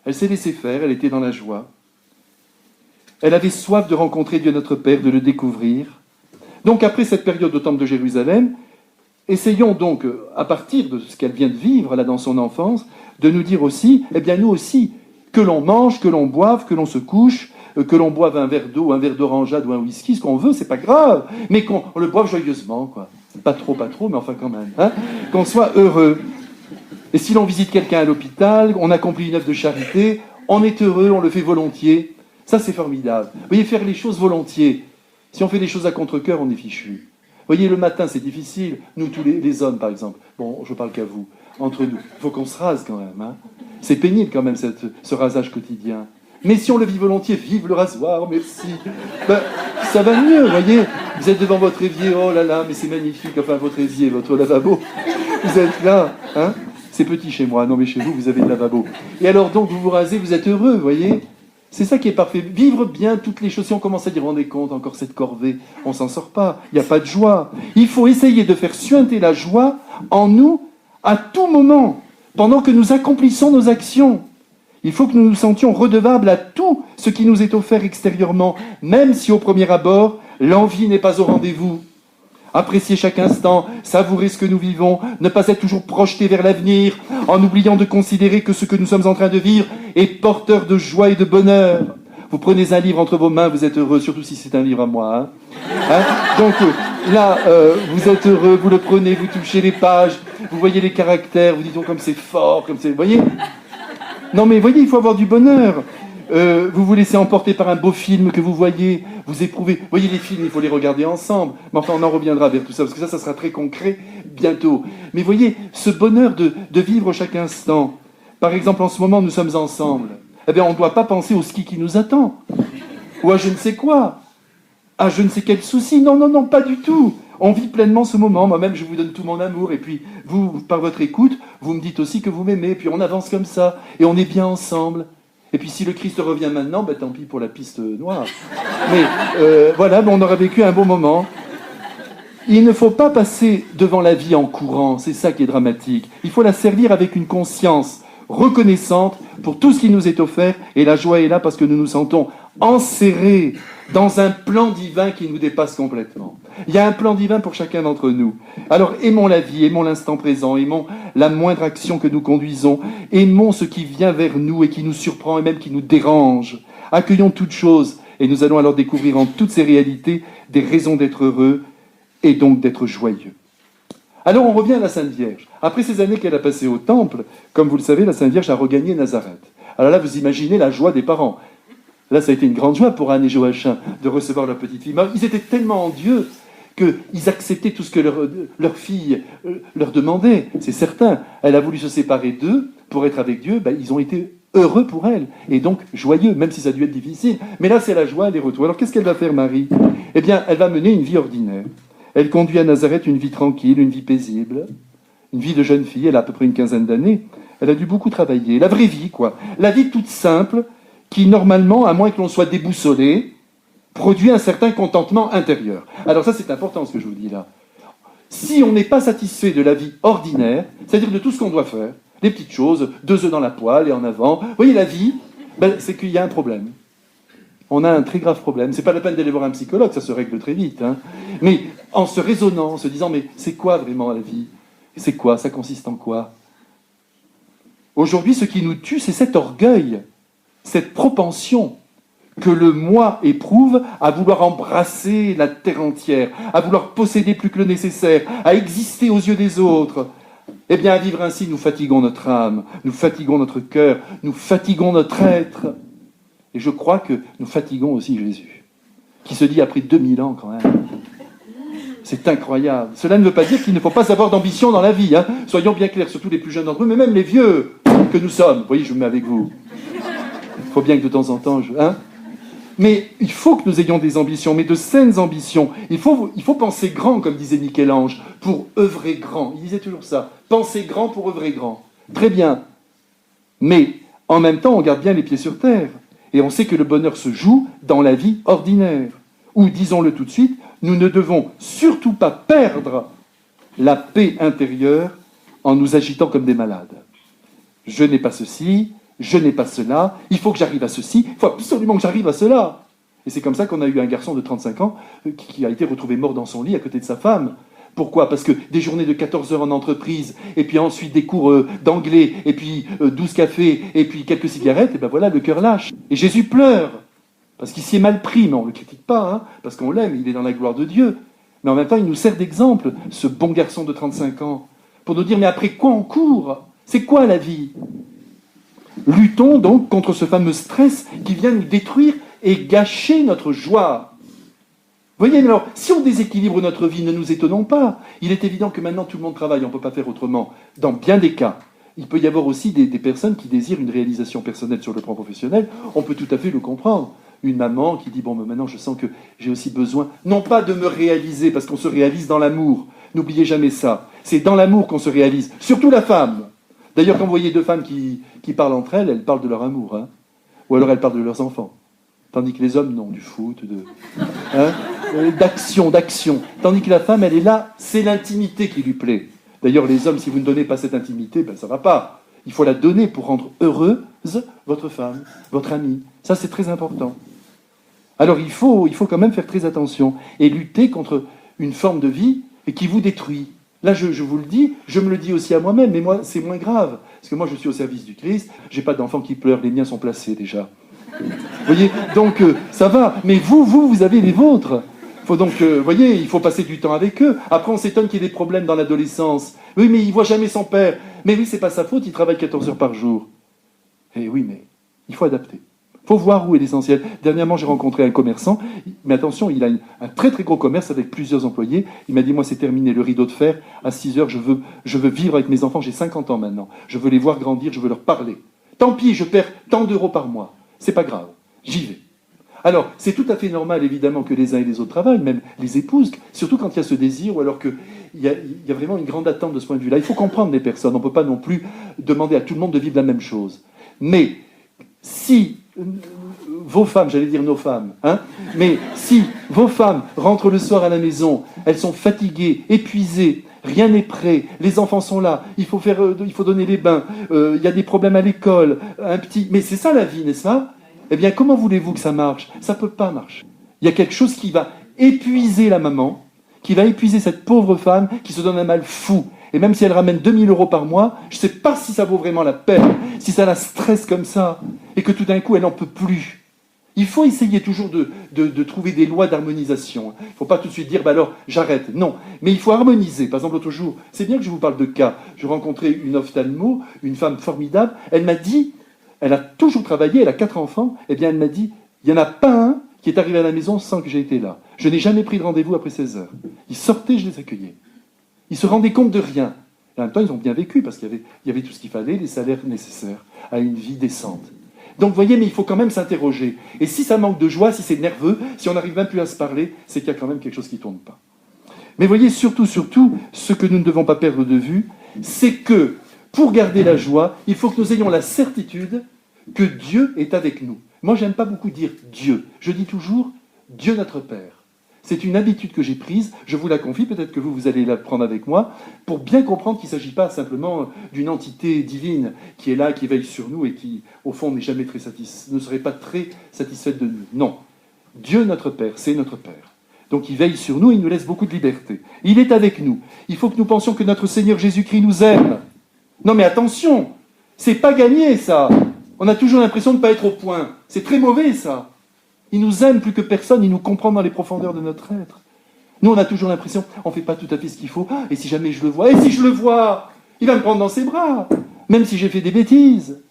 Elle s'est laissée faire, elle était dans la joie. Elle avait soif de rencontrer Dieu notre Père, de le découvrir. Donc après cette période au temple de Jérusalem, essayons donc, à partir de ce qu'elle vient de vivre là dans son enfance, de nous dire aussi, eh bien nous aussi, que l'on mange, que l'on boive, que l'on se couche, que l'on boive un verre d'eau, un verre d'orangeade ou un whisky, ce qu'on veut, c'est pas grave, mais qu'on le boive joyeusement, quoi. Pas trop, mais enfin quand même. Hein, qu'on soit heureux. Et si l'on visite quelqu'un à l'hôpital, on accomplit une œuvre de charité, on est heureux, on le fait volontiers. Ça, c'est formidable. Vous voyez, faire les choses volontiers. Si on fait les choses à contre-cœur, on est fichu. Vous voyez, le matin, c'est difficile. Nous, tous les hommes, par exemple. Bon, je parle qu'à vous. Entre nous. Il faut qu'on se rase quand même. Hein. C'est pénible quand même, ce rasage quotidien. Mais si on le vit volontiers, vive le rasoir, merci. Ben, ça va mieux, vous voyez. Vous êtes devant votre évier, oh là là, mais c'est magnifique. Enfin, votre évier, votre lavabo. Vous êtes là, hein. C'est petit chez moi. Non, mais chez vous, vous avez le lavabo. Et alors, donc, vous vous rasez, vous êtes heureux, vous voyez ? C'est ça qui est parfait. Vivre bien toutes les choses. Si on commence à dire, vous vous rendez compte, encore cette corvée, on s'en sort pas. Il n'y a pas de joie. Il faut essayer de faire suinter la joie en nous à tout moment, pendant que nous accomplissons nos actions. Il faut que nous nous sentions redevables à tout ce qui nous est offert extérieurement, même si au premier abord, l'envie n'est pas au rendez-vous. Apprécier chaque instant, savourer ce que nous vivons, ne pas être toujours projeté vers l'avenir, en oubliant de considérer que ce que nous sommes en train de vivre est porteur de joie et de bonheur. Vous prenez un livre entre vos mains, vous êtes heureux, surtout si c'est un livre à moi. Donc là, vous êtes heureux, vous le prenez, vous touchez les pages, vous voyez les caractères, vous dites comme c'est fort, comme c'est... Vous voyez ? Non mais voyez, il faut avoir du bonheur. Vous vous laissez emporter par un beau film que vous voyez, vous éprouvez. Vous voyez les films, il faut les regarder ensemble. Mais enfin, on en reviendra vers tout ça, parce que ça sera très concret bientôt. Mais voyez, ce bonheur de vivre chaque instant. Par exemple, en ce moment, nous sommes ensemble. Eh bien, on ne doit pas penser au ski qui nous attend. Ou à je ne sais quoi. À je ne sais quel souci. Non, non, non, pas du tout. On vit pleinement ce moment. Moi-même, je vous donne tout mon amour. Et puis, vous, par votre écoute, vous me dites aussi que vous m'aimez. Et puis, on avance comme ça. Et on est bien ensemble. Et puis si le Christ revient maintenant, ben, tant pis pour la piste noire. Mais voilà, ben, on aura vécu un bon moment. Il ne faut pas passer devant la vie en courant, c'est ça qui est dramatique. Il faut la servir avec une conscience reconnaissante pour tout ce qui nous est offert. Et la joie est là parce que nous nous sentons enserrés dans un plan divin qui nous dépasse complètement. Il y a un plan divin pour chacun d'entre nous. Alors aimons la vie, aimons l'instant présent, aimons la moindre action que nous conduisons, aimons ce qui vient vers nous et qui nous surprend et même qui nous dérange. Accueillons toutes choses et nous allons alors découvrir en toutes ces réalités des raisons d'être heureux et donc d'être joyeux. Alors on revient à la Sainte Vierge. Après ces années qu'elle a passées au temple, comme vous le savez, la Sainte Vierge a regagné Nazareth. Alors là, vous imaginez la joie des parents. Là, ça a été une grande joie pour Anne et Joachim de recevoir leur petite fille. Ils étaient tellement en Dieu qu'ils acceptaient tout ce que leur fille leur demandait. C'est certain. Elle a voulu se séparer d'eux pour être avec Dieu. Ben, ils ont été heureux pour elle. Et donc joyeux, même si ça a dû être difficile. Mais là, c'est la joie, les retours. Alors, qu'est-ce qu'elle va faire, Marie ? Eh bien, elle va mener une vie ordinaire. Elle conduit à Nazareth une vie tranquille, une vie paisible. Une vie de jeune fille. Elle a à peu près une quinzaine d'années. Elle a dû beaucoup travailler. La vraie vie, quoi. La vie toute simple qui, normalement, à moins que l'on soit déboussolé, produit un certain contentement intérieur. Alors ça, c'est important ce que je vous dis là. Si on n'est pas satisfait de la vie ordinaire, c'est-à-dire de tout ce qu'on doit faire, les petites choses, 2 œufs dans la poêle et en avant, vous voyez, la vie, ben, c'est qu'il y a un problème. On a un très grave problème. C'est pas la peine d'aller voir un psychologue, ça se règle très vite. Hein. Mais en se raisonnant, en se disant, mais c'est quoi vraiment la vie ? C'est quoi ? Ça consiste en quoi ? Aujourd'hui, ce qui nous tue, c'est cet orgueil, cette propension que le moi éprouve à vouloir embrasser la terre entière, à vouloir posséder plus que le nécessaire, à exister aux yeux des autres. Eh bien, à vivre ainsi, nous fatiguons notre âme, nous fatiguons notre cœur, nous fatiguons notre être. Et je crois que nous fatiguons aussi Jésus, qui se dit après 2000 ans quand même. C'est incroyable. Cela ne veut pas dire qu'il ne faut pas avoir d'ambition dans la vie. Hein. Soyons bien clairs, surtout les plus jeunes d'entre eux, mais même les vieux que nous sommes. Vous voyez, je me mets avec vous. Il faut bien que de temps en temps... Mais il faut que nous ayons des ambitions, mais de saines ambitions. Il faut penser grand, comme disait Michel-Ange, pour œuvrer grand. Il disait toujours ça. Penser grand pour œuvrer grand. Très bien. Mais en même temps, on garde bien les pieds sur terre. Et on sait que le bonheur se joue dans la vie ordinaire. Ou, disons-le tout de suite, nous ne devons surtout pas perdre la paix intérieure en nous agitant comme des malades. Je n'ai pas ceci, je n'ai pas cela, il faut que j'arrive à ceci, il faut absolument que j'arrive à cela. Et c'est comme ça qu'on a eu un garçon de 35 ans qui a été retrouvé mort dans son lit à côté de sa femme. Pourquoi ? Parce que des journées de 14 heures en entreprise, et puis ensuite des cours d'anglais, et puis 12 cafés, et puis quelques cigarettes, et ben voilà, le cœur lâche. Et Jésus pleure, parce qu'il s'y est mal pris, mais on ne le critique pas, hein, parce qu'on l'aime, il est dans la gloire de Dieu. Mais en même temps, il nous sert d'exemple, ce bon garçon de 35 ans, pour nous dire, mais après quoi on court ? C'est quoi la vie ? Luttons donc contre ce fameux stress qui vient nous détruire et gâcher notre joie. Vous voyez, alors, si on déséquilibre notre vie, ne nous étonnons pas. Il est évident que maintenant tout le monde travaille, on ne peut pas faire autrement. Dans bien des cas, il peut y avoir aussi des personnes qui désirent une réalisation personnelle sur le plan professionnel. On peut tout à fait le comprendre. Une maman qui dit, bon, mais maintenant je sens que j'ai aussi besoin, non pas de me réaliser, parce qu'on se réalise dans l'amour. N'oubliez jamais ça. C'est dans l'amour qu'on se réalise. Surtout la femme. D'ailleurs, quand vous voyez deux femmes qui parlent entre elles, elles parlent de leur amour, hein. Ou alors elles parlent de leurs enfants. Tandis que les hommes, non, du foot, d'action. Tandis que la femme, elle est là, c'est l'intimité qui lui plaît. D'ailleurs, les hommes, si vous ne donnez pas cette intimité, ben ça ne va pas. Il faut la donner pour rendre heureuse votre femme, votre amie. Ça, c'est très important. Alors, il faut quand même faire très attention et lutter contre une forme de vie qui vous détruit. Là, je vous le dis, je me le dis aussi à moi-même, mais moi, c'est moins grave. Parce que moi, je suis au service du Christ, j'ai pas d'enfants qui pleurent, les miens sont placés déjà. Vous voyez, donc ça va. Mais vous avez les vôtres. Faut donc, voyez, il faut passer du temps avec eux. Après, on s'étonne qu'il y ait des problèmes dans l'adolescence. Oui, mais il voit jamais son père. Mais oui, c'est pas sa faute, il travaille 14 heures par jour. Eh oui, mais il faut adapter. Il faut voir où est l'essentiel. Dernièrement, j'ai rencontré un commerçant, mais attention, il a un très très gros commerce avec plusieurs employés. Il m'a dit, moi c'est terminé, le rideau de fer, à 6 heures, je veux vivre avec mes enfants, j'ai 50 ans maintenant. Je veux les voir grandir, je veux leur parler. Tant pis, je perds tant d'euros par mois. C'est pas grave, j'y vais. Alors, c'est tout à fait normal, évidemment, que les uns et les autres travaillent, même les épouses, surtout quand il y a ce désir, ou alors qu'il y a vraiment une grande attente de ce point de vue-là. Il faut comprendre les personnes, on ne peut pas non plus demander à tout le monde de vivre la même chose. Mais si vos femmes, j'allais dire nos femmes, mais si vos femmes rentrent le soir à la maison, elles sont fatiguées, épuisées, rien n'est prêt, les enfants sont là, il faut donner les bains, il y a des problèmes à l'école, mais c'est ça la vie, n'est-ce pas? Eh bien, comment voulez-vous que ça marche? Ça ne peut pas marcher. Il y a quelque chose qui va épuiser la maman, qui va épuiser cette pauvre femme qui se donne un mal fou. Et même si elle ramène 2000 euros par mois, je ne sais pas si ça vaut vraiment la peine, si ça la stresse comme ça, et que tout d'un coup, elle n'en peut plus. Il faut essayer toujours de trouver des lois d'harmonisation. Il ne faut pas tout de suite dire, bah alors, j'arrête. Non, mais il faut harmoniser. Par exemple, l'autre jour, c'est bien que je vous parle de cas. Je rencontrais une ophtalmo, une femme formidable. Elle m'a dit, elle a toujours travaillé, elle a 4 enfants. Eh bien, elle m'a dit, il n'y en a pas un qui est arrivé à la maison sans que j'ai été là. Je n'ai jamais pris de rendez-vous après 16 heures. Ils sortaient, je les accueillais. Ils se rendaient compte de rien. Et en même temps, ils ont bien vécu, parce qu'il y avait tout ce qu'il fallait, les salaires nécessaires à une vie décente. Donc, vous voyez, mais il faut quand même s'interroger. Et si ça manque de joie, si c'est nerveux, si on n'arrive même plus à se parler, c'est qu'il y a quand même quelque chose qui ne tourne pas. Mais voyez, surtout, ce que nous ne devons pas perdre de vue, c'est que, pour garder la joie, il faut que nous ayons la certitude que Dieu est avec nous. Moi, j'aime pas beaucoup dire Dieu. Je dis toujours Dieu notre Père. C'est une habitude que j'ai prise, je vous la confie, peut-être que vous allez la prendre avec moi, pour bien comprendre qu'il ne s'agit pas simplement d'une entité divine qui est là, qui veille sur nous et qui, au fond, ne serait pas très satisfaite de nous. Non. Dieu notre Père, c'est notre Père. Donc il veille sur nous, il nous laisse beaucoup de liberté. Il est avec nous. Il faut que nous pensions que notre Seigneur Jésus-Christ nous aime. Non mais attention, c'est pas gagné ça. On a toujours l'impression de ne pas être au point. C'est très mauvais ça. Il nous aime plus que personne, il nous comprend dans les profondeurs de notre être. Nous, on a toujours l'impression, on ne fait pas tout à fait ce qu'il faut. Et si jamais je le vois, il va me prendre dans ses bras, même si j'ai fait des bêtises.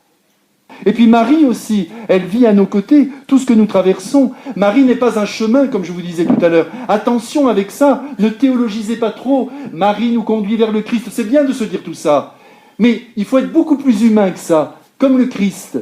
Et puis Marie aussi, elle vit à nos côtés tout ce que nous traversons. Marie n'est pas un chemin, comme je vous disais tout à l'heure. Attention avec ça, ne théologisez pas trop. Marie nous conduit vers le Christ, c'est bien de se dire tout ça. Mais il faut être beaucoup plus humain que ça, comme le Christ.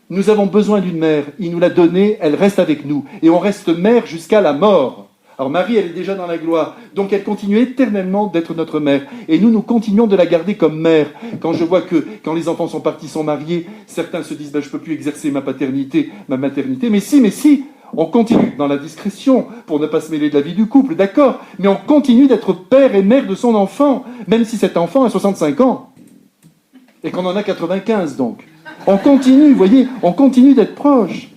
Nous avons besoin d'une mère, il nous l'a donnée, elle reste avec nous. Et on reste mère jusqu'à la mort. Alors Marie, elle est déjà dans la gloire, donc elle continue éternellement d'être notre mère. Et nous continuons de la garder comme mère. Quand je vois que, quand les enfants sont partis, sont mariés, certains se disent, je ne peux plus exercer ma paternité, ma maternité. Mais si, on continue dans la discrétion, pour ne pas se mêler de la vie du couple, d'accord. Mais on continue d'être père et mère de son enfant, même si cet enfant a 65 ans. Et qu'on en a 95, donc. On continue, vous voyez, on continue d'être proche.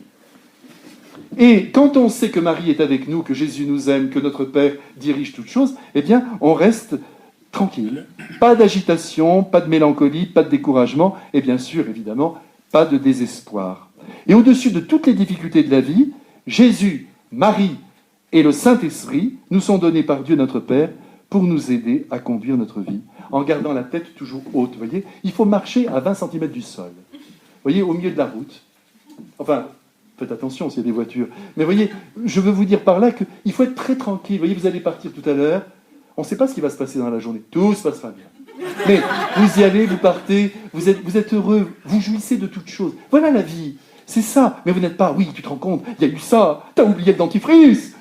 Et quand on sait que Marie est avec nous, que Jésus nous aime, que notre Père dirige toutes choses, eh bien, on reste tranquille. Pas d'agitation, pas de mélancolie, pas de découragement, et bien sûr, évidemment, pas de désespoir. Et au-dessus de toutes les difficultés de la vie, Jésus, Marie et le Saint-Esprit nous sont donnés par Dieu notre Père pour nous aider à conduire notre vie, en gardant la tête toujours haute. Vous voyez, il faut marcher à 20 cm du sol. Vous voyez, au milieu de la route. Enfin, faites attention s'il y a des voitures. Mais vous voyez, je veux vous dire par là qu'il faut être très tranquille. Vous voyez, vous allez partir tout à l'heure. On ne sait pas ce qui va se passer dans la journée. Tout se passera bien. Mais vous y allez, vous partez, vous êtes heureux, vous jouissez de toutes choses. Voilà la vie. C'est ça. Mais vous n'êtes pas, oui, tu te rends compte, il y a eu ça, t'as oublié le dentifrice.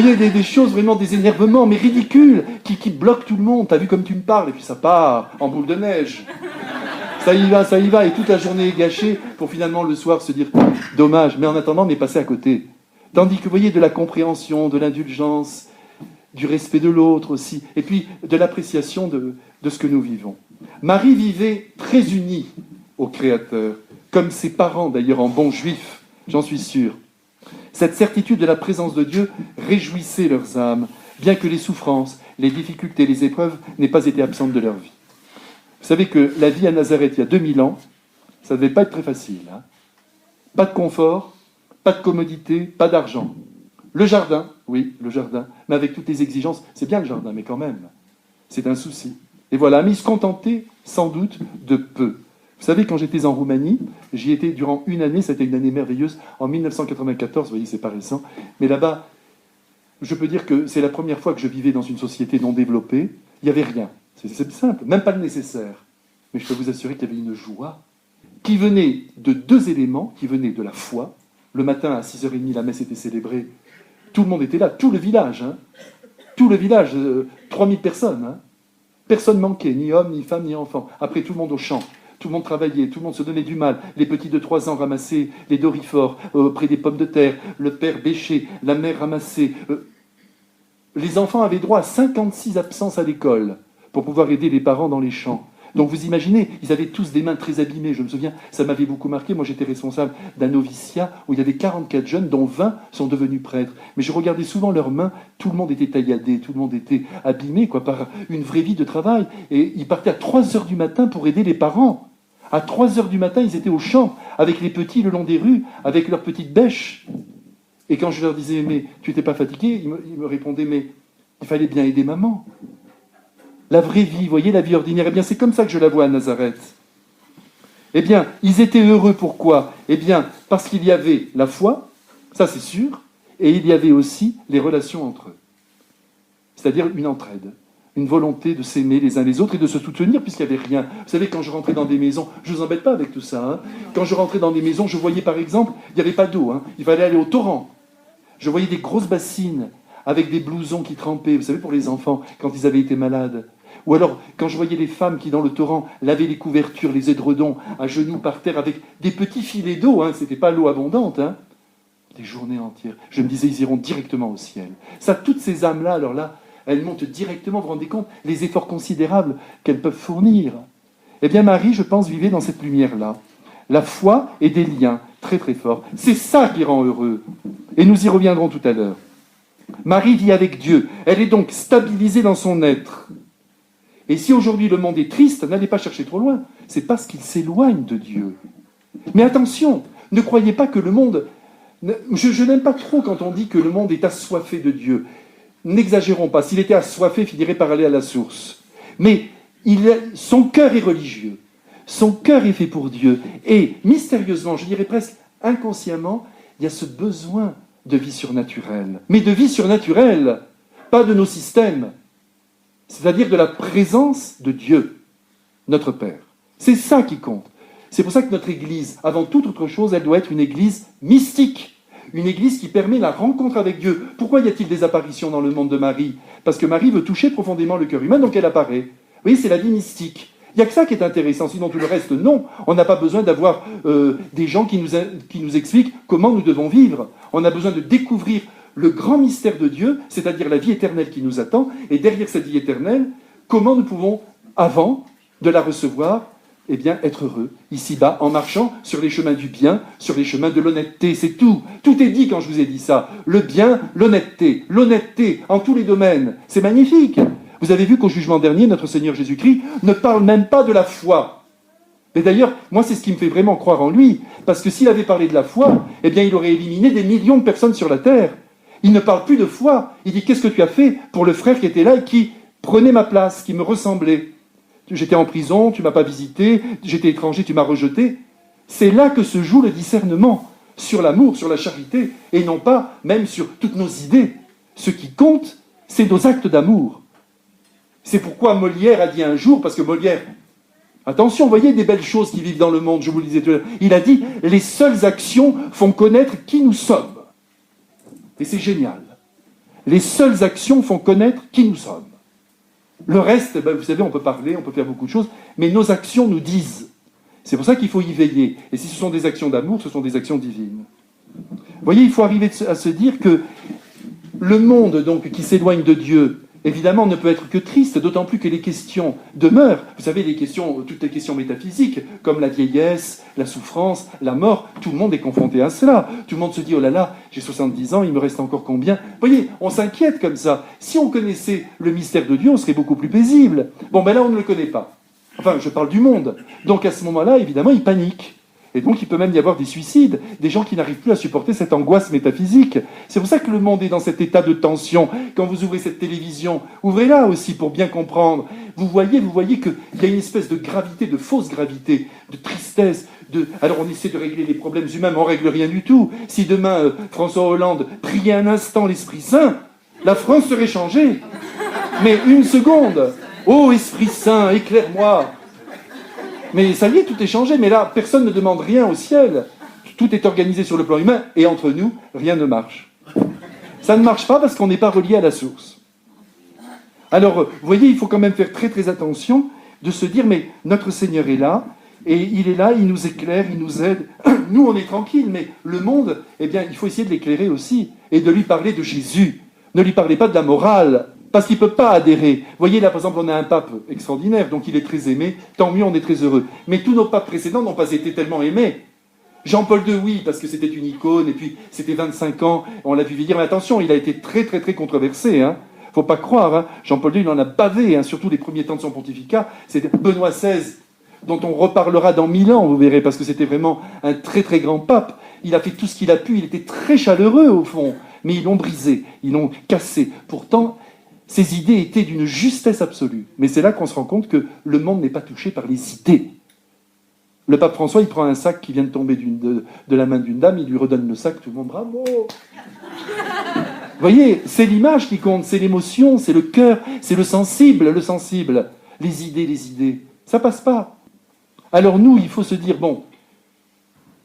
voyez, des choses vraiment, des énervements, mais ridicules, qui bloquent tout le monde. T'as vu comme tu me parles, et puis ça part en boule de neige. Ça y va, et toute la journée est gâchée pour finalement le soir se dire dommage, mais en attendant, on est passé à côté. Tandis que vous voyez de la compréhension, de l'indulgence, du respect de l'autre aussi, et puis de l'appréciation de ce que nous vivons. Marie vivait très unie au Créateur, comme ses parents d'ailleurs en bons juifs, j'en suis sûr. Cette certitude de la présence de Dieu réjouissait leurs âmes, bien que les souffrances, les difficultés, les épreuves n'aient pas été absentes de leur vie. Vous savez que la vie à Nazareth, il y a 2000 ans, ça ne devait pas être très facile. Hein. Pas de confort, pas de commodité, pas d'argent. Le jardin, oui, le jardin, mais avec toutes les exigences, c'est bien le jardin, mais quand même, c'est un souci. Et voilà, mais ils se contentaient sans doute de peu. Vous savez, quand j'étais en Roumanie, j'y étais durant une année, c'était une année merveilleuse, en 1994, vous voyez, c'est pas récent, mais là-bas, je peux dire que c'est la première fois que je vivais dans une société non développée, il n'y avait rien. C'est simple, même pas le nécessaire. Mais je peux vous assurer qu'il y avait une joie qui venait de deux éléments, qui venaient de la foi. Le matin, à 6h30, la messe était célébrée. Tout le monde était là, tout le village. Hein. Tout le village, 3000 personnes. Hein. Personne manquait, ni homme, ni femme, ni enfant. Après, tout le monde au champ. Tout le monde travaillait, tout le monde se donnait du mal. Les petits de 3 ans ramassaient les dorifores près des pommes de terre. Le père bêchait, la mère ramassait. Les enfants avaient droit à 56 absences à l'école pour pouvoir aider les parents dans les champs. Donc vous imaginez, ils avaient tous des mains très abîmées. Je me souviens, ça m'avait beaucoup marqué. Moi, j'étais responsable d'un noviciat où il y avait 44 jeunes, dont 20 sont devenus prêtres. Mais je regardais souvent leurs mains. Tout le monde était tailladé, tout le monde était abîmé par une vraie vie de travail. Et ils partaient à 3 heures du matin pour aider les parents. À 3 heures du matin, ils étaient au champ, avec les petits le long des rues, avec leurs petites bêches. Et quand je leur disais, mais tu n'étais pas fatigué, ils me répondaient, mais il fallait bien aider maman. La vraie vie, vous voyez, la vie ordinaire, eh bien, c'est comme ça que je la vois à Nazareth. Eh bien, ils étaient heureux, pourquoi ? Eh bien, parce qu'il y avait la foi, ça c'est sûr, et il y avait aussi les relations entre eux. C'est-à-dire une entraide, une volonté de s'aimer les uns les autres et de se soutenir, puisqu'il n'y avait rien. Vous savez, quand je rentrais dans des maisons, je ne vous embête pas avec tout ça, hein. Quand je rentrais dans des maisons, je voyais par exemple, il n'y avait pas d'eau, hein. Il fallait aller au torrent. Je voyais des grosses bassines avec des blousons qui trempaient, vous savez, pour les enfants, quand ils avaient été malades. Ou alors, quand je voyais les femmes qui, dans le torrent, lavaient les couvertures, les édredons, à genoux par terre, avec des petits filets d'eau, hein, ce n'était pas l'eau abondante, hein, des journées entières. Je me disais, ils iront directement au ciel. Ça, toutes ces âmes-là, alors là, elles montent directement, vous vous rendez compte, les efforts considérables qu'elles peuvent fournir. Eh bien, Marie, je pense, vivait dans cette lumière-là. La foi et des liens très très forts. C'est ça qui rend heureux. Et nous y reviendrons tout à l'heure. Marie vit avec Dieu. Elle est donc stabilisée dans son être. Et si aujourd'hui le monde est triste, n'allez pas chercher trop loin. C'est parce qu'il s'éloigne de Dieu. Mais attention, ne croyez pas que le monde... Je n'aime pas trop quand on dit que le monde est assoiffé de Dieu. N'exagérons pas. S'il était assoiffé, il finirait par aller à la source. Mais son cœur est religieux. Son cœur est fait pour Dieu. Et mystérieusement, je dirais presque inconsciemment, il y a ce besoin de vie surnaturelle. Mais de vie surnaturelle, pas de nos systèmes. C'est-à-dire de la présence de Dieu, notre Père. C'est ça qui compte. C'est pour ça que notre Église, avant toute autre chose, elle doit être une Église mystique. Une Église qui permet la rencontre avec Dieu. Pourquoi y a-t-il des apparitions dans le monde de Marie ? Parce que Marie veut toucher profondément le cœur humain, donc elle apparaît. Vous voyez, c'est la vie mystique. Il n'y a que ça qui est intéressant, sinon tout le reste, non. On n'a pas besoin d'avoir des gens qui nous expliquent comment nous devons vivre. On a besoin de découvrir le grand mystère de Dieu, c'est-à-dire la vie éternelle qui nous attend, et derrière cette vie éternelle, comment nous pouvons, avant de la recevoir, eh bien, être heureux, ici-bas, en marchant sur les chemins du bien, sur les chemins de l'honnêteté, c'est tout. Tout est dit quand je vous ai dit ça. Le bien, l'honnêteté en tous les domaines. C'est magnifique. Vous avez vu qu'au jugement dernier, notre Seigneur Jésus-Christ ne parle même pas de la foi. Et d'ailleurs, moi, c'est ce qui me fait vraiment croire en lui, parce que s'il avait parlé de la foi, eh bien, il aurait éliminé des millions de personnes sur la terre. Il ne parle plus de foi. Il dit, qu'est-ce que tu as fait pour le frère qui était là et qui prenait ma place, qui me ressemblait ? J'étais en prison, tu ne m'as pas visité, j'étais étranger, tu m'as rejeté. C'est là que se joue le discernement, sur l'amour, sur la charité, et non pas même sur toutes nos idées. Ce qui compte, c'est nos actes d'amour. C'est pourquoi Molière a dit un jour, parce que Molière, attention, voyez des belles choses qui vivent dans le monde, je vous le disais tout à l'heure, il a dit, les seules actions font connaître qui nous sommes. Et c'est génial. Les seules actions font connaître qui nous sommes. Le reste, vous savez, on peut parler, on peut faire beaucoup de choses, mais nos actions nous disent. C'est pour ça qu'il faut y veiller. Et si ce sont des actions d'amour, ce sont des actions divines. Vous voyez, il faut arriver à se dire que le monde donc, qui s'éloigne de Dieu, évidemment, ne peut être que triste, d'autant plus que les questions demeurent. Vous savez, toutes les questions métaphysiques, comme la vieillesse, la souffrance, la mort, tout le monde est confronté à cela. Tout le monde se dit, oh là là, j'ai 70 ans, il me reste encore combien? Vous voyez, on s'inquiète comme ça. Si on connaissait le mystère de Dieu, on serait beaucoup plus paisible. Bon, ben là, on ne le connaît pas. Enfin, je parle du monde. Donc à ce moment-là, évidemment, il panique. Et donc, il peut même y avoir des suicides, des gens qui n'arrivent plus à supporter cette angoisse métaphysique. C'est pour ça que le monde est dans cet état de tension. Quand vous ouvrez cette télévision, ouvrez-la aussi pour bien comprendre. Vous voyez qu'il y a une espèce de gravité, de fausse gravité, de tristesse. Alors, on essaie de régler les problèmes humains, mais on ne règle rien du tout. Si demain, François Hollande priait un instant l'Esprit Saint, la France serait changée. Mais une seconde. Ô Esprit Saint, éclaire-moi. Mais ça y est, tout est changé. Mais là, personne ne demande rien au ciel. Tout est organisé sur le plan humain. Et entre nous, rien ne marche. Ça ne marche pas parce qu'on n'est pas relié à la source. Alors, vous voyez, il faut quand même faire très très attention de se dire, mais notre Seigneur est là. Et il est là, il nous éclaire, il nous aide. Nous, on est tranquille, mais le monde, eh bien, il faut essayer de l'éclairer aussi. Et de lui parler de Jésus. Ne lui parlez pas de la morale. Parce qu'il ne peut pas adhérer. Vous voyez, là, par exemple, on a un pape extraordinaire, donc il est très aimé, tant mieux, on est très heureux. Mais tous nos papes précédents n'ont pas été tellement aimés. Jean-Paul II, oui, parce que c'était une icône, et puis c'était 25 ans, on l'a vu vieillir, mais attention, il a été très, très, très controversé, hein. Faut pas croire, hein. Jean-Paul II, il en a bavé, hein, surtout les premiers temps de son pontificat. C'était Benoît XVI, dont on reparlera dans 1000 ans, vous verrez, parce que c'était vraiment un très, très grand pape. Il a fait tout ce qu'il a pu, il était très chaleureux, au fond, mais ils l'ont brisé, ils l'ont cassé. Pourtant, ces idées étaient d'une justesse absolue. Mais c'est là qu'on se rend compte que le monde n'est pas touché par les idées. Le pape François, il prend un sac qui vient de tomber de la main d'une dame, il lui redonne le sac, tout le monde, bravo. Vous voyez, c'est l'image qui compte, c'est l'émotion, c'est le cœur, c'est le sensible. Les idées, ça passe pas. Alors nous, il faut se dire, bon,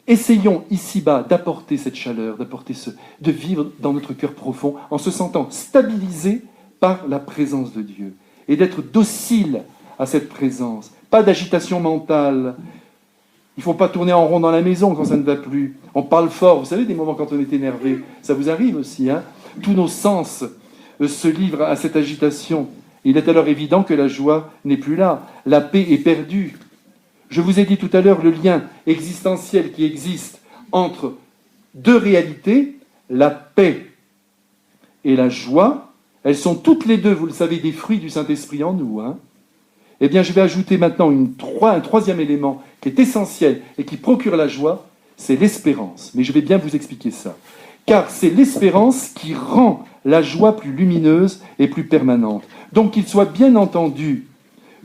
essayons ici-bas d'apporter cette chaleur, de vivre dans notre cœur profond, en se sentant stabilisé par la présence de Dieu, et d'être docile à cette présence. Pas d'agitation mentale. Il ne faut pas tourner en rond dans la maison quand ça ne va plus. On parle fort, vous savez, des moments quand on est énervé. Ça vous arrive aussi, hein? Tous nos sens se livrent à cette agitation. Il est alors évident que la joie n'est plus là. La paix est perdue. Je vous ai dit tout à l'heure le lien existentiel qui existe entre deux réalités, la paix et la joie. Elles sont toutes les deux, vous le savez, des fruits du Saint-Esprit en nous. Hein. Eh bien, je vais ajouter maintenant un troisième élément qui est essentiel et qui procure la joie, c'est l'espérance. Mais je vais bien vous expliquer ça. Car c'est l'espérance qui rend la joie plus lumineuse et plus permanente. Donc qu'il soit bien entendu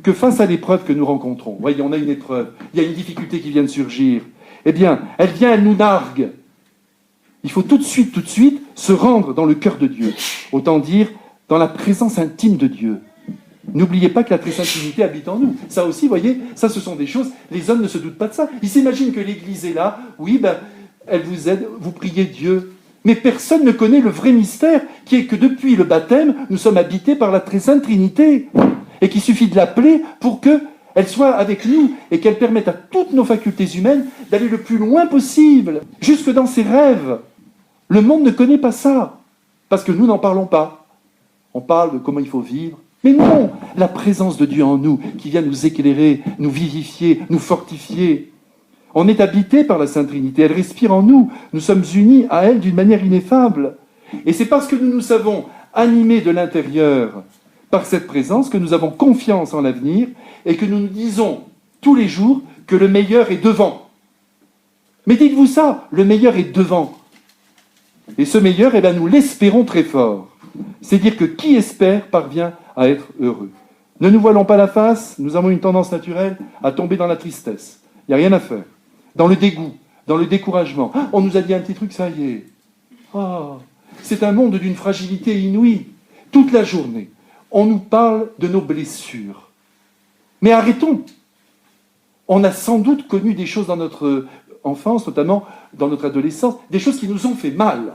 que face à l'épreuve que nous rencontrons, voyez, on a une épreuve, il y a une difficulté qui vient de surgir, eh bien, elle nous nargue. Il faut tout de suite, se rendre dans le cœur de Dieu. Autant dire, dans la présence intime de Dieu. N'oubliez pas que la très sainte Trinité habite en nous. Ça aussi, vous voyez, ça ce sont des choses, les hommes ne se doutent pas de ça. Ils s'imaginent que l'Église est là, oui, elle vous aide, vous priez Dieu. Mais personne ne connaît le vrai mystère, qui est que depuis le baptême, nous sommes habités par la très sainte Trinité. Et qu'il suffit de l'appeler pour qu'elle soit avec nous et qu'elle permette à toutes nos facultés humaines d'aller le plus loin possible, jusque dans ses rêves. Le monde ne connaît pas ça, parce que nous n'en parlons pas. On parle de comment il faut vivre. Mais non, la présence de Dieu en nous, qui vient nous éclairer, nous vivifier, nous fortifier. On est habité par la Sainte Trinité, elle respire en nous, nous sommes unis à elle d'une manière ineffable. Et c'est parce que nous nous savons animés de l'intérieur par cette présence que nous avons confiance en l'avenir et que nous nous disons tous les jours que le meilleur est devant. Mais dites-vous ça, le meilleur est devant. Et ce meilleur, nous l'espérons très fort. C'est dire que qui espère parvient à être heureux. Ne nous voilons pas la face, nous avons une tendance naturelle à tomber dans la tristesse. Il n'y a rien à faire. Dans le dégoût, dans le découragement. Ah, on nous a dit un petit truc, ça y est. Oh, c'est un monde d'une fragilité inouïe. Toute la journée, on nous parle de nos blessures. Mais arrêtons. On a sans doute connu des choses dans notre enfance, notamment dans notre adolescence, des choses qui nous ont fait mal.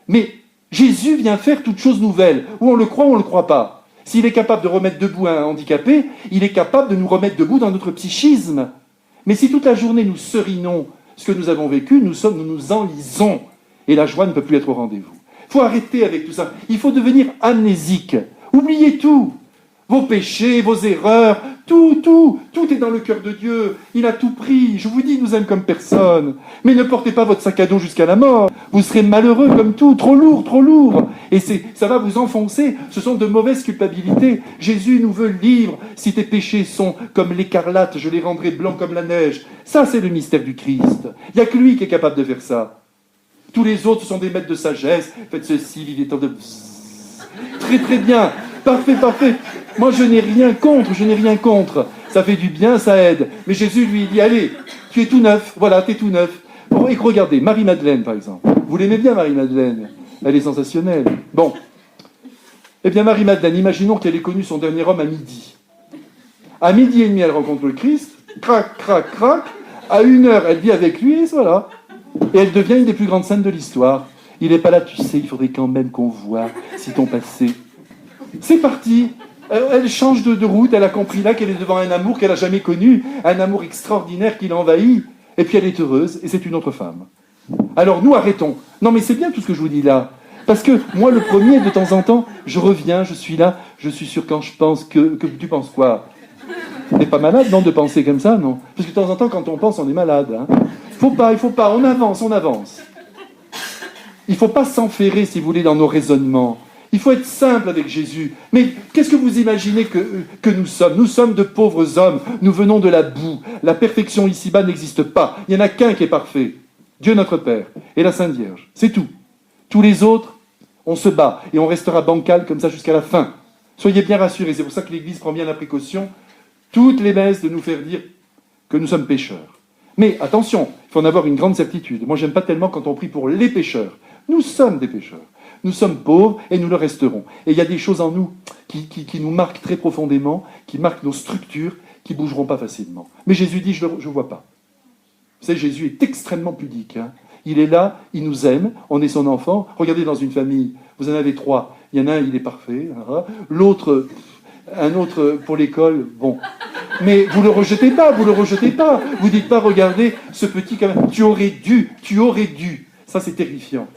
Mais Jésus vient faire toute chose nouvelle. Ou on le croit ou on ne le croit pas. S'il est capable de remettre debout un handicapé, il est capable de nous remettre debout dans notre psychisme. Mais si toute la journée nous serinons ce que nous avons vécu, nous nous enlisons. Et la joie ne peut plus être au rendez-vous. Il faut arrêter avec tout ça. Il faut devenir amnésique. Oubliez tout. Vos péchés, vos erreurs, tout est dans le cœur de Dieu. Il a tout pris. Je vous dis, il nous aime comme personne. Mais ne portez pas votre sac à dos jusqu'à la mort. Vous serez malheureux comme tout, trop lourd. Et ça va vous enfoncer. Ce sont de mauvaises culpabilités. Jésus nous veut libres. Si tes péchés sont comme l'écarlate, je les rendrai blancs comme la neige. Ça, c'est le mystère du Christ. Il n'y a que lui qui est capable de faire ça. Tous les autres sont des maîtres de sagesse. Faites ceci, vivez tant de... Très très bien. Parfait. Moi, je n'ai rien contre. Ça fait du bien, ça aide. Mais Jésus, lui, il dit, allez, tu es tout neuf. Voilà, tu es tout neuf. Bon, et regardez, Marie-Madeleine, par exemple. Vous l'aimez bien, Marie-Madeleine? Elle est sensationnelle. Bon. Eh bien, Marie-Madeleine, imaginons qu'elle ait connu son dernier homme à midi. À 12h30, elle rencontre le Christ. Crac. À 1h, elle vit avec lui, et voilà. Et elle devient une des plus grandes saintes de l'histoire. Il n'est pas là, tu sais, il faudrait quand même qu'on voit si ton passé... C'est parti. Elle change de route, elle a compris là qu'elle est devant un amour qu'elle n'a jamais connu, un amour extraordinaire qui l'envahit, et puis elle est heureuse, et c'est une autre femme. Alors nous, arrêtons. Non mais c'est bien tout ce que je vous dis là. Parce que moi, le premier, de temps en temps, je reviens, je suis là, je suis sûr quand je pense que tu penses quoi? T'es pas malade, non, de penser comme ça, non? Parce que de temps en temps, quand on pense, on est malade. Hein. Il faut pas, on avance. Il ne faut pas s'enferrer, si vous voulez, dans nos raisonnements. Il faut être simple avec Jésus. Mais qu'est-ce que vous imaginez que nous sommes? Nous sommes de pauvres hommes. Nous venons de la boue. La perfection ici-bas n'existe pas. Il n'y en a qu'un qui est parfait. Dieu notre Père et la Sainte Vierge. C'est tout. Tous les autres, on se bat. Et on restera bancal comme ça jusqu'à la fin. Soyez bien rassurés. C'est pour ça que l'Église prend bien la précaution, toutes les messes, de nous faire dire que nous sommes pécheurs. Mais attention, il faut en avoir une grande certitude. Moi, j'aime pas tellement quand on prie pour les pécheurs. Nous sommes des pécheurs. Nous sommes pauvres et nous le resterons. Et il y a des choses en nous qui nous marquent très profondément, qui marquent nos structures, qui ne bougeront pas facilement. Mais Jésus dit, je ne vois pas. Vous savez, Jésus est extrêmement pudique. Hein. Il est là, il nous aime, on est son enfant. Regardez dans une famille, vous en avez 3. Il y en a un, il est parfait. L'autre, un autre pour l'école, bon. Mais vous ne le rejetez pas. Vous dites pas, regardez, ce petit, quand même, tu aurais dû. Ça, c'est terrifiant.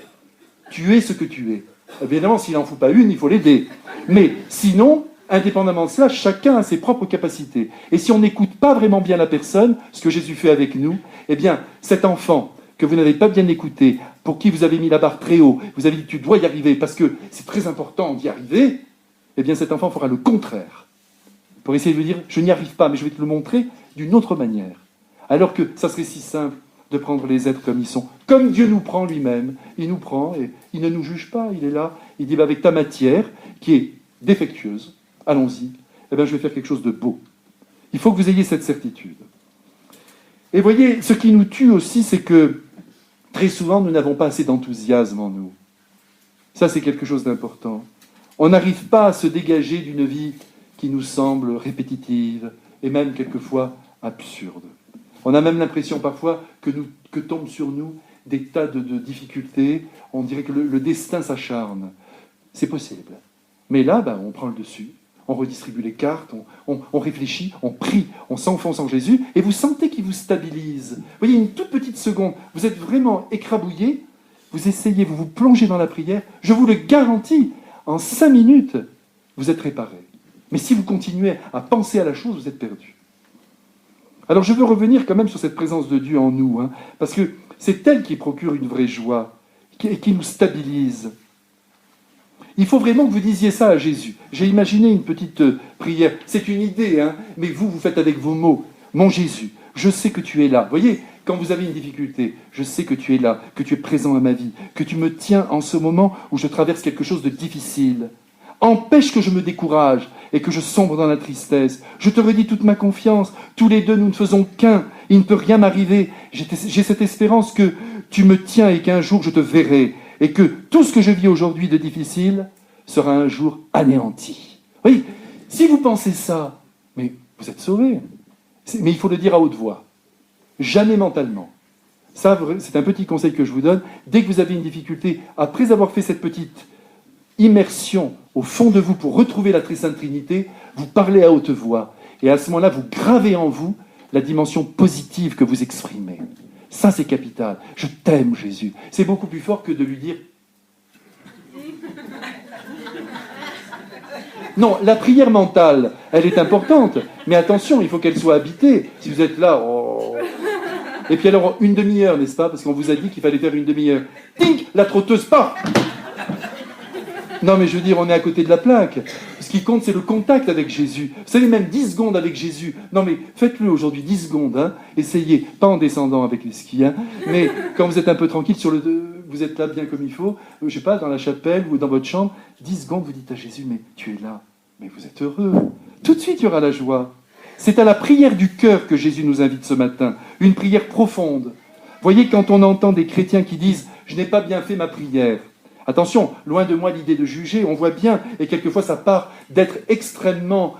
Tu es ce que tu es. Évidemment, s'il n'en fout pas une, il faut l'aider. Mais sinon, indépendamment de cela, chacun a ses propres capacités. Et si on n'écoute pas vraiment bien la personne, ce que Jésus fait avec nous, eh bien, cet enfant que vous n'avez pas bien écouté, pour qui vous avez mis la barre très haut, vous avez dit tu dois y arriver parce que c'est très important d'y arriver, eh bien cet enfant fera le contraire. Pour essayer de lui dire je n'y arrive pas, mais je vais te le montrer d'une autre manière. Alors que ça serait si simple de prendre les êtres comme ils sont. Comme Dieu nous prend lui-même, il nous prend et il ne nous juge pas, il est là, il dit avec ta matière qui est défectueuse, allons-y, eh bien je vais faire quelque chose de beau. Il faut que vous ayez cette certitude. Et voyez, ce qui nous tue aussi, c'est que très souvent, nous n'avons pas assez d'enthousiasme en nous. Ça, c'est quelque chose d'important. On n'arrive pas à se dégager d'une vie qui nous semble répétitive et même quelquefois absurde. On a même l'impression parfois que tombent sur nous des tas de difficultés. On dirait que le destin s'acharne. C'est possible. Mais là, on prend le dessus. On redistribue les cartes, on réfléchit, on prie, on s'enfonce en Jésus, et vous sentez qu'il vous stabilise. Vous voyez, une toute petite seconde, vous êtes vraiment écrabouillé, vous essayez, vous vous plongez dans la prière, je vous le garantis, en 5 minutes, vous êtes réparé. Mais si vous continuez à penser à la chose, vous êtes perdu. Alors je veux revenir quand même sur cette présence de Dieu en nous, hein, parce que c'est elle qui procure une vraie joie, qui nous stabilise. Il faut vraiment que vous disiez ça à Jésus. J'ai imaginé une petite prière. C'est une idée, hein, mais vous faites avec vos mots. Mon Jésus, je sais que tu es là. Vous voyez, quand vous avez une difficulté, je sais que tu es là, que tu es présent à ma vie, que tu me tiens en ce moment où je traverse quelque chose de difficile. Empêche que je me décourage et que je sombre dans la tristesse. Je te redis toute ma confiance. Tous les deux, nous ne faisons qu'un. Il ne peut rien m'arriver. J'ai cette espérance que tu me tiens et qu'un jour je te verrai. Et que tout ce que je vis aujourd'hui de difficile sera un jour anéanti. Oui, si vous pensez ça, mais vous êtes sauvés. Mais il faut le dire à haute voix. Jamais mentalement. Ça, c'est un petit conseil que je vous donne. Dès que vous avez une difficulté, après avoir fait cette petite immersion au fond de vous pour retrouver la très sainte Trinité, vous parlez à haute voix. Et à ce moment-là, vous gravez en vous la dimension positive que vous exprimez. Ça, c'est capital. Je t'aime, Jésus. C'est beaucoup plus fort que de lui dire... Non, la prière mentale, elle est importante. Mais attention, il faut qu'elle soit habitée. Si vous êtes là... Oh... Et puis alors, une demi-heure, n'est-ce pas? Parce qu'on vous a dit qu'il fallait faire une demi-heure. Tink, la trotteuse part. Non, mais je veux dire, on est à côté de la plaque. Ce qui compte, c'est le contact avec Jésus. Vous savez, même 10 secondes avec Jésus. Non, mais faites-le aujourd'hui, 10 secondes. Hein. Essayez, pas en descendant avec les skis, hein, mais quand vous êtes un peu tranquille, vous êtes là bien comme il faut, je sais pas, dans la chapelle ou dans votre chambre, 10 secondes, vous dites à Jésus, mais tu es là, mais vous êtes heureux. Tout de suite, il y aura la joie. C'est à la prière du cœur que Jésus nous invite ce matin, une prière profonde. Voyez, quand on entend des chrétiens qui disent « je n'ai pas bien fait ma prière », attention, loin de moi l'idée de juger, on voit bien, et quelquefois ça part d'être extrêmement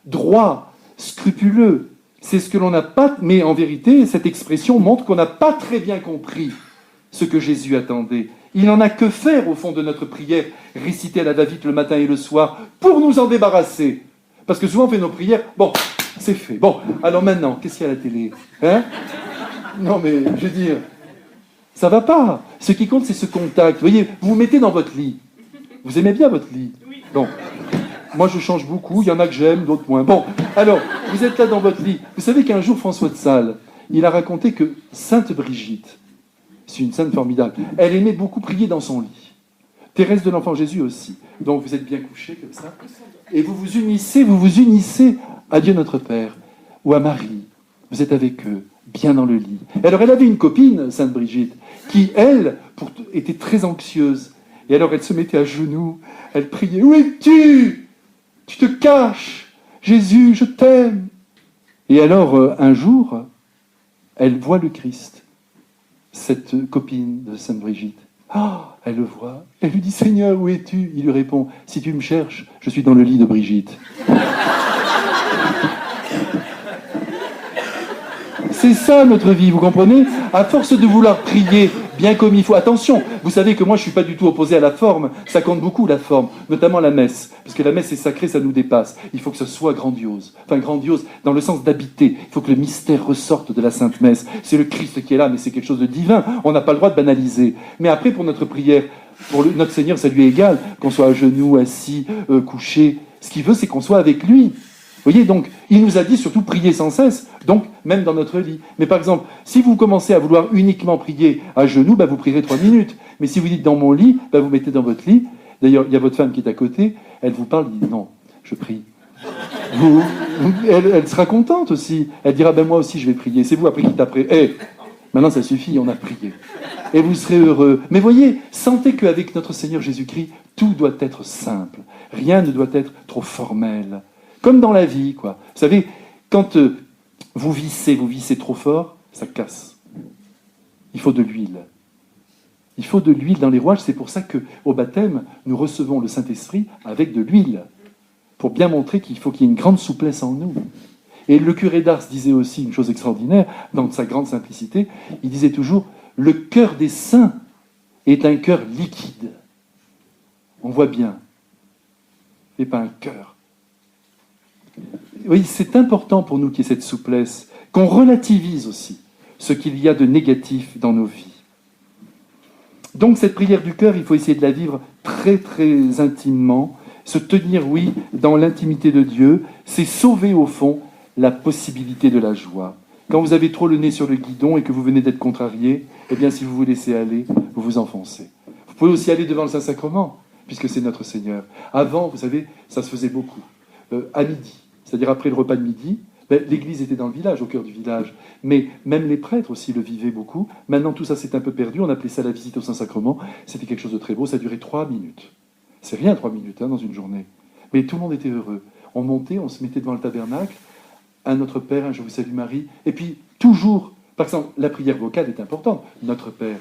droit, scrupuleux. C'est ce que l'on n'a pas, mais en vérité, cette expression montre qu'on n'a pas très bien compris ce que Jésus attendait. Il n'en a que faire au fond de notre prière, réciter à la va-vite le matin et le soir, pour nous en débarrasser. Parce que souvent on fait nos prières, bon, c'est fait. Bon, alors maintenant, qu'est-ce qu'il y a à la télé? Hein? Non mais, je veux dire, ça va pas. Ce qui compte, c'est ce contact. Vous voyez, vous vous mettez dans votre lit. Vous aimez bien votre lit? Bon. Moi, je change beaucoup. Il y en a que j'aime, d'autres moins. Bon, alors, vous êtes là dans votre lit. Vous savez qu'un jour, François de Sales, il a raconté que Sainte Brigitte, c'est une sainte formidable, elle aimait beaucoup prier dans son lit. Thérèse de l'Enfant Jésus aussi. Donc, vous êtes bien couché comme ça. Et vous vous unissez à Dieu notre Père ou à Marie. Vous êtes avec eux, bien dans le lit. Et alors, elle avait une copine, Sainte Brigitte, qui, elle, était très anxieuse. Et alors, elle se mettait à genoux, elle priait. « Où es-tu? Tu te caches. Jésus, je t'aime. » Et alors, un jour, elle voit le Christ, cette copine de Sainte Brigitte. Ah, elle le voit. Elle lui dit, « Seigneur, où es-tu » Il lui répond, « Si tu me cherches, je suis dans le lit de Brigitte. » C'est ça notre vie, vous comprenez? À force de vouloir prier bien comme il faut. Attention, vous savez que moi je ne suis pas du tout opposé à la forme. Ça compte beaucoup la forme, notamment la messe. Parce que la messe est sacrée, ça nous dépasse. Il faut que ce soit grandiose. Enfin grandiose dans le sens d'habiter. Il faut que le mystère ressorte de la Sainte Messe. C'est le Christ qui est là, mais c'est quelque chose de divin. On n'a pas le droit de banaliser. Mais après, pour notre prière, pour notre Seigneur, ça lui est égal. Qu'on soit à genoux, assis, couché. Ce qu'il veut, c'est qu'on soit avec lui. Vous voyez, donc, il nous a dit surtout prier sans cesse, donc même dans notre lit. Mais par exemple, si vous commencez à vouloir uniquement prier à genoux, vous prierez 3 minutes. Mais si vous dites dans mon lit, vous mettez dans votre lit. D'ailleurs, il y a votre femme qui est à côté, elle vous parle, elle dit non, je prie. Elle sera contente aussi. Elle dira, moi aussi je vais prier. C'est vous après qui t'après. Maintenant ça suffit, on a prié. Et vous serez heureux. Mais voyez, sentez qu'avec notre Seigneur Jésus-Christ, tout doit être simple. Rien ne doit être trop formel. Comme dans la vie, quoi. Vous savez, quand vous vissez trop fort, ça casse. Il faut de l'huile. Il faut de l'huile dans les rouages. C'est pour ça qu'au baptême, nous recevons le Saint-Esprit avec de l'huile, pour bien montrer qu'il faut qu'il y ait une grande souplesse en nous. Et le curé d'Ars disait aussi une chose extraordinaire, dans sa grande simplicité, il disait toujours, le cœur des saints est un cœur liquide. On voit bien. Et pas un cœur. Oui, c'est important pour nous qu'il y ait cette souplesse, qu'on relativise aussi ce qu'il y a de négatif dans nos vies. Donc cette prière du cœur, il faut essayer de la vivre très très intimement, se tenir, oui, dans l'intimité de Dieu, c'est sauver au fond la possibilité de la joie. Quand vous avez trop le nez sur le guidon et que vous venez d'être contrarié, eh bien si vous vous laissez aller, vous vous enfoncez. Vous pouvez aussi aller devant le Saint-Sacrement, puisque c'est notre Seigneur. Avant, vous savez, ça se faisait beaucoup. À midi, c'est-à-dire après le repas de midi, l'église était dans le village, au cœur du village, mais même les prêtres aussi le vivaient beaucoup. Maintenant, tout ça s'est un peu perdu, on appelait ça la visite au Saint-Sacrement, c'était quelque chose de très beau, ça durait 3 minutes. C'est rien 3 minutes dans une journée. Mais tout le monde était heureux. On montait, on se mettait devant le tabernacle, un Notre Père, un Je vous salue Marie, et puis toujours, par exemple, la prière vocale est importante, Notre Père,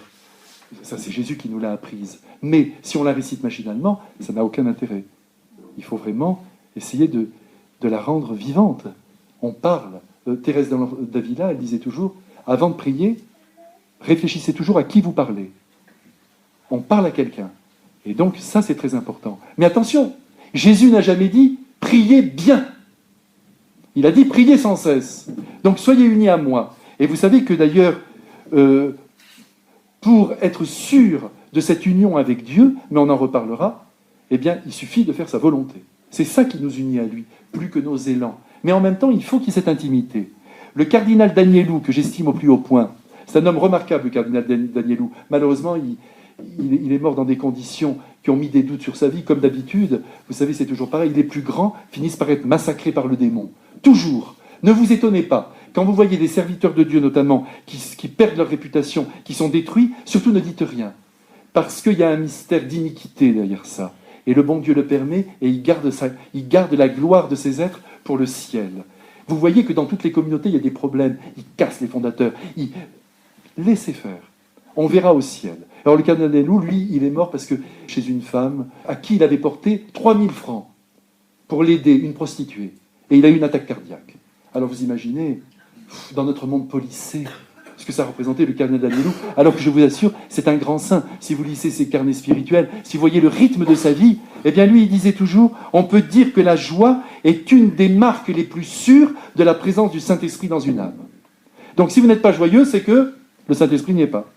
ça c'est Jésus qui nous l'a apprise. Mais si on la récite machinalement, ça n'a aucun intérêt. Il faut vraiment essayer de la rendre vivante. On parle. Thérèse d'Avila, elle disait toujours, avant de prier, réfléchissez toujours à qui vous parlez. On parle à quelqu'un. Et donc, ça, c'est très important. Mais attention, Jésus n'a jamais dit « priez bien ». Il a dit « priez sans cesse ». Donc, soyez unis à moi. Et vous savez que d'ailleurs, pour être sûr de cette union avec Dieu, mais on en reparlera, eh bien, il suffit de faire sa volonté. C'est ça qui nous unit à lui, plus que nos élans. Mais en même temps, il faut qu'il y ait cette intimité. Le cardinal Danielou, que j'estime au plus haut point, c'est un homme remarquable, le cardinal Danielou. Malheureusement, il est mort dans des conditions qui ont mis des doutes sur sa vie, comme d'habitude. Vous savez, c'est toujours pareil. Les plus grands finissent par être massacrés par le démon. Toujours. Ne vous étonnez pas. Quand vous voyez des serviteurs de Dieu, notamment, qui perdent leur réputation, qui sont détruits, surtout ne dites rien. Parce qu'il y a un mystère d'iniquité derrière ça. Et le bon Dieu le permet, et il garde la gloire de ces êtres pour le ciel. Vous voyez que dans toutes les communautés, il y a des problèmes. Ils cassent les fondateurs. Laissez faire. On verra au ciel. Alors le cardinal Danielou, lui, il est mort parce que chez une femme à qui il avait porté 3000 francs pour l'aider, une prostituée. Et il a eu une attaque cardiaque. Alors vous imaginez, dans notre monde policé, ce que ça représentait le cardinal Danielou, alors que je vous assure, c'est un grand saint. Si vous lisez ses carnets spirituels, si vous voyez le rythme de sa vie, eh bien lui, il disait toujours, on peut dire que la joie est une des marques les plus sûres de la présence du Saint-Esprit dans une âme. Donc si vous n'êtes pas joyeux, c'est que le Saint-Esprit n'y est pas.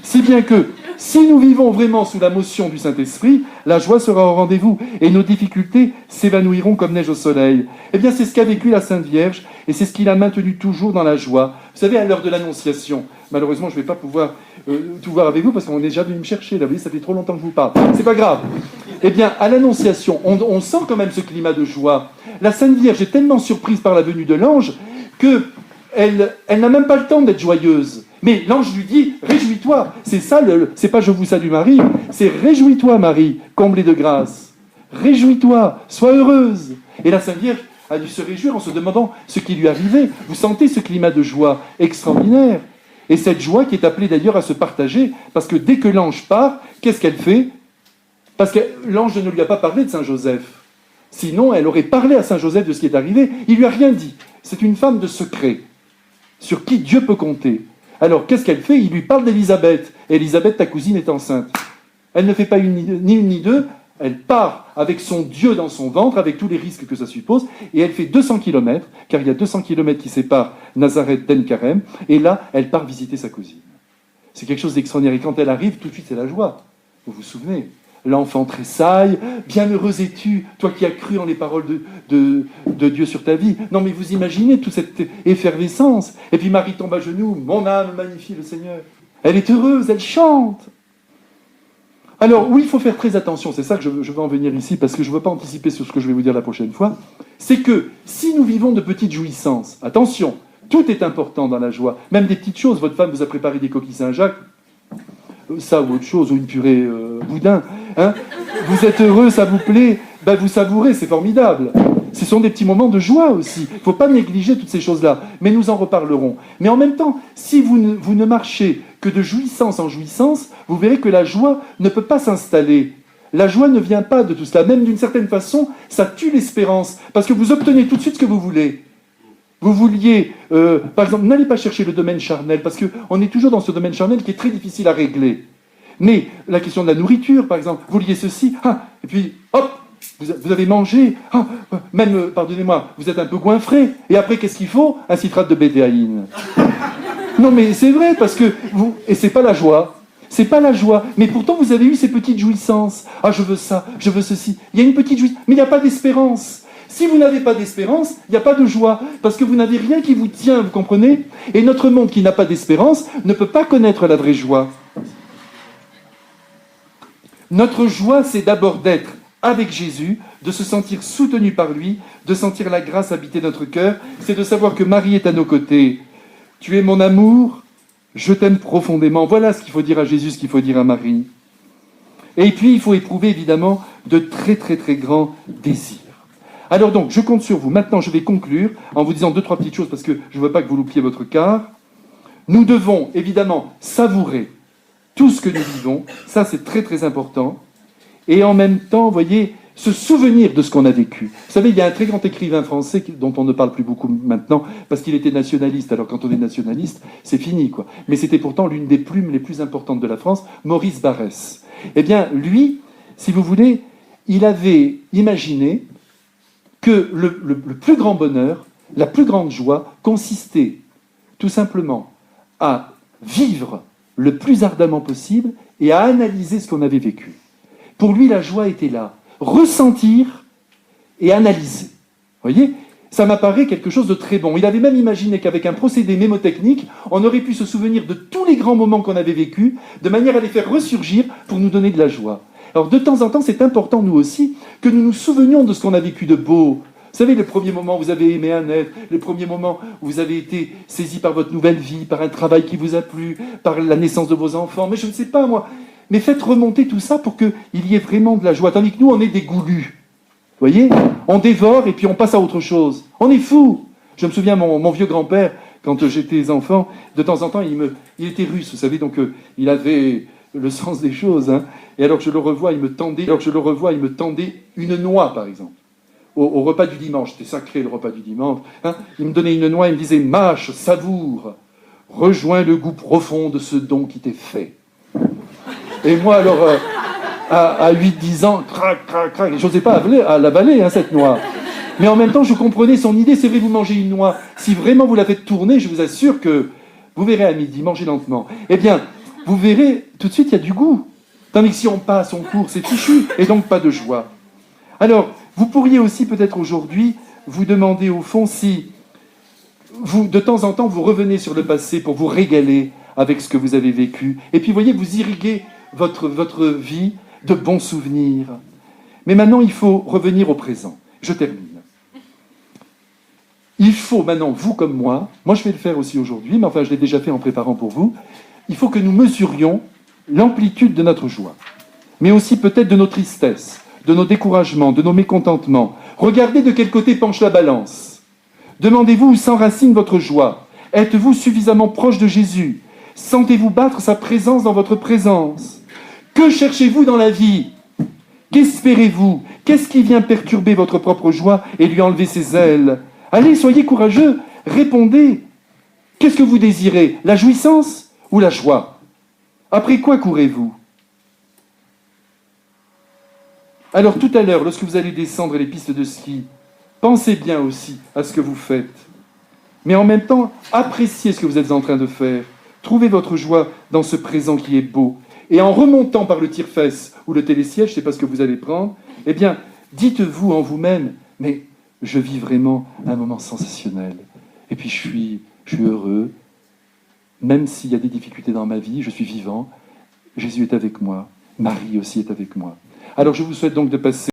Si bien que, si nous vivons vraiment sous la motion du Saint-Esprit, la joie sera au rendez-vous et nos difficultés s'évanouiront comme neige au soleil. Eh bien, c'est ce qu'a vécu la Sainte Vierge et c'est ce qui l'a maintenue toujours dans la joie. Vous savez, à l'heure de l'Annonciation, malheureusement, je ne vais pas pouvoir tout voir avec vous parce qu'on est déjà venu me chercher. Là, vous voyez, ça fait trop longtemps que je vous parle. C'est pas grave. Eh bien, à l'Annonciation, on sent quand même ce climat de joie. La Sainte Vierge est tellement surprise par la venue de l'ange qu'elle n'a même pas le temps d'être joyeuse. Mais l'ange lui dit, réjouis-toi. C'est ça, c'est pas je vous salue Marie, c'est réjouis-toi Marie, comblée de grâce. Réjouis-toi, sois heureuse. Et la Sainte Vierge a dû se réjouir en se demandant ce qui lui arrivait. Vous sentez ce climat de joie extraordinaire. Et cette joie qui est appelée d'ailleurs à se partager, parce que dès que l'ange part, qu'est-ce qu'elle fait? Parce que l'ange ne lui a pas parlé de Saint Joseph. Sinon, elle aurait parlé à Saint Joseph de ce qui est arrivé. Il lui a rien dit. C'est une femme de secret, sur qui Dieu peut compter. Alors, qu'est-ce qu'elle fait? Il lui parle d'Élisabeth. Élisabeth, ta cousine, est enceinte. Elle ne fait pas ni une ni deux. Elle part avec son Dieu dans son ventre, avec tous les risques que ça suppose, et elle fait 200 km, car il y a 200 km qui séparent Nazareth d'En Carême, et là, elle part visiter sa cousine. C'est quelque chose d'extraordinaire. Et quand elle arrive, tout de suite, c'est la joie. Vous vous souvenez? L'enfant tressaille, bienheureuse es-tu, toi qui as cru en les paroles de Dieu sur ta vie. Non mais vous imaginez toute cette effervescence. Et puis Marie tombe à genoux, mon âme magnifie le Seigneur. Elle est heureuse, elle chante. Alors oui, il faut faire très attention, c'est ça que je veux en venir ici, parce que je ne veux pas anticiper sur ce que je vais vous dire la prochaine fois. C'est que si nous vivons de petites jouissances, attention, tout est important dans la joie, même des petites choses. Votre femme vous a préparé des coquilles Saint-Jacques, ça ou autre chose, ou une purée boudin, hein. Vous êtes heureux, ça vous plaît, ben vous savourez, c'est formidable. Ce sont des petits moments de joie aussi. Il ne faut pas négliger toutes ces choses-là, mais nous en reparlerons. Mais en même temps, si vous ne marchez que de jouissance en jouissance, vous verrez que la joie ne peut pas s'installer. La joie ne vient pas de tout cela. Même d'une certaine façon, ça tue l'espérance, parce que vous obtenez tout de suite ce que vous voulez. Vous vouliez, par exemple, n'allez pas chercher le domaine charnel, parce qu'on est toujours dans ce domaine charnel qui est très difficile à régler. Mais la question de la nourriture, par exemple, vous vouliez ceci, et puis, hop, vous avez mangé, même, pardonnez-moi, vous êtes un peu goinfré, et après, qu'est-ce qu'il faut? Un citrate de bédéaïne. Non, mais c'est vrai, parce que et c'est pas la joie. C'est pas la joie. Mais pourtant, vous avez eu ces petites jouissances. Ah, je veux ça, je veux ceci. Il y a une petite jouissance, mais il n'y a pas d'espérance. Si vous n'avez pas d'espérance, il n'y a pas de joie, parce que vous n'avez rien qui vous tient, vous comprenez? Et notre monde qui n'a pas d'espérance ne peut pas connaître la vraie joie. Notre joie, c'est d'abord d'être avec Jésus, de se sentir soutenu par lui, de sentir la grâce habiter notre cœur, c'est de savoir que Marie est à nos côtés. Tu es mon amour, je t'aime profondément. Voilà ce qu'il faut dire à Jésus, ce qu'il faut dire à Marie. Et puis, il faut éprouver évidemment de très très très grands désirs. Alors donc, je compte sur vous. Maintenant, je vais conclure en vous disant 2-3 petites choses parce que je ne veux pas que vous loupiez votre quart. Nous devons évidemment savourer tout ce que nous vivons. Ça, c'est très très important. Et en même temps, vous voyez, se souvenir de ce qu'on a vécu. Vous savez, il y a un très grand écrivain français dont on ne parle plus beaucoup maintenant, parce qu'il était nationaliste. Alors quand on est nationaliste, c'est fini, quoi. Mais c'était pourtant l'une des plumes les plus importantes de la France, Maurice Barrès. Eh bien, lui, si vous voulez, il avait imaginé que le plus grand bonheur, la plus grande joie, consistait tout simplement à vivre le plus ardemment possible et à analyser ce qu'on avait vécu. Pour lui, la joie était là. Ressentir et analyser. Vous voyez ? Ça m'apparaît quelque chose de très bon. Il avait même imaginé qu'avec un procédé mémotechnique, on aurait pu se souvenir de tous les grands moments qu'on avait vécus, de manière à les faire ressurgir pour nous donner de la joie. Alors de temps en temps, c'est important, nous aussi, que nous nous souvenions de ce qu'on a vécu de beau. Vous savez, le premier moment où vous avez aimé un être, le premier moment où vous avez été saisi par votre nouvelle vie, par un travail qui vous a plu, par la naissance de vos enfants, mais je ne sais pas moi. Mais faites remonter tout ça pour qu'il y ait vraiment de la joie. Tandis que nous, on est des goulus. Vous voyez ? On dévore et puis on passe à autre chose. On est fous. Je me souviens, mon vieux grand-père, quand j'étais enfant, de temps en temps, il était russe, vous savez, donc il avait le sens des choses. Hein. Et alors que je le revois, il me tendait une noix, par exemple. Au repas du dimanche, c'était sacré le repas du dimanche. Hein. Il me donnait une noix, il me disait « Mâche, savoure, rejoins le goût profond de ce don qui t'est fait. » Et moi, alors, à 8-10 ans, crac, crac, crac, je n'osais pas l'avaler, hein, cette noix. Mais en même temps, je comprenais son idée. C'est vrai, vous mangez une noix. Si vraiment vous la faites tourner, je vous assure que vous verrez à midi, mangez lentement. Eh bien, vous verrez, tout de suite, il y a du goût. Tandis que si on passe, on court, c'est fichu, et donc pas de joie. Alors, vous pourriez aussi peut-être aujourd'hui vous demander au fond si, vous, de temps en temps, vous revenez sur le passé pour vous régaler avec ce que vous avez vécu. Et puis, vous voyez, vous irriguez votre vie de bons souvenirs. Mais maintenant, il faut revenir au présent. Je termine. Il faut maintenant, vous comme moi je vais le faire aussi aujourd'hui, mais enfin je l'ai déjà fait en préparant pour vous, il faut que nous mesurions l'amplitude de notre joie, mais aussi peut-être de nos tristesses, de nos découragements, de nos mécontentements. Regardez de quel côté penche la balance. Demandez-vous où s'enracine votre joie. Êtes-vous suffisamment proche de Jésus? Sentez-vous battre sa présence dans votre présence? Que cherchez-vous dans la vie? Qu'espérez-vous? Qu'est-ce qui vient perturber votre propre joie et lui enlever ses ailes? Allez, soyez courageux, répondez. Qu'est-ce que vous désirez? La jouissance ou la joie? Après quoi courez-vous? Alors tout à l'heure, lorsque vous allez descendre les pistes de ski, pensez bien aussi à ce que vous faites. Mais en même temps, appréciez ce que vous êtes en train de faire. Trouvez votre joie dans ce présent qui est beau. Et en remontant par le tire-fesse ou le télésiège, je ne sais pas ce que vous allez prendre, eh bien, dites-vous en vous-même, mais je vis vraiment un moment sensationnel. Et puis je suis heureux, même s'il y a des difficultés dans ma vie, je suis vivant. Jésus est avec moi, Marie aussi est avec moi. Alors je vous souhaite donc de passer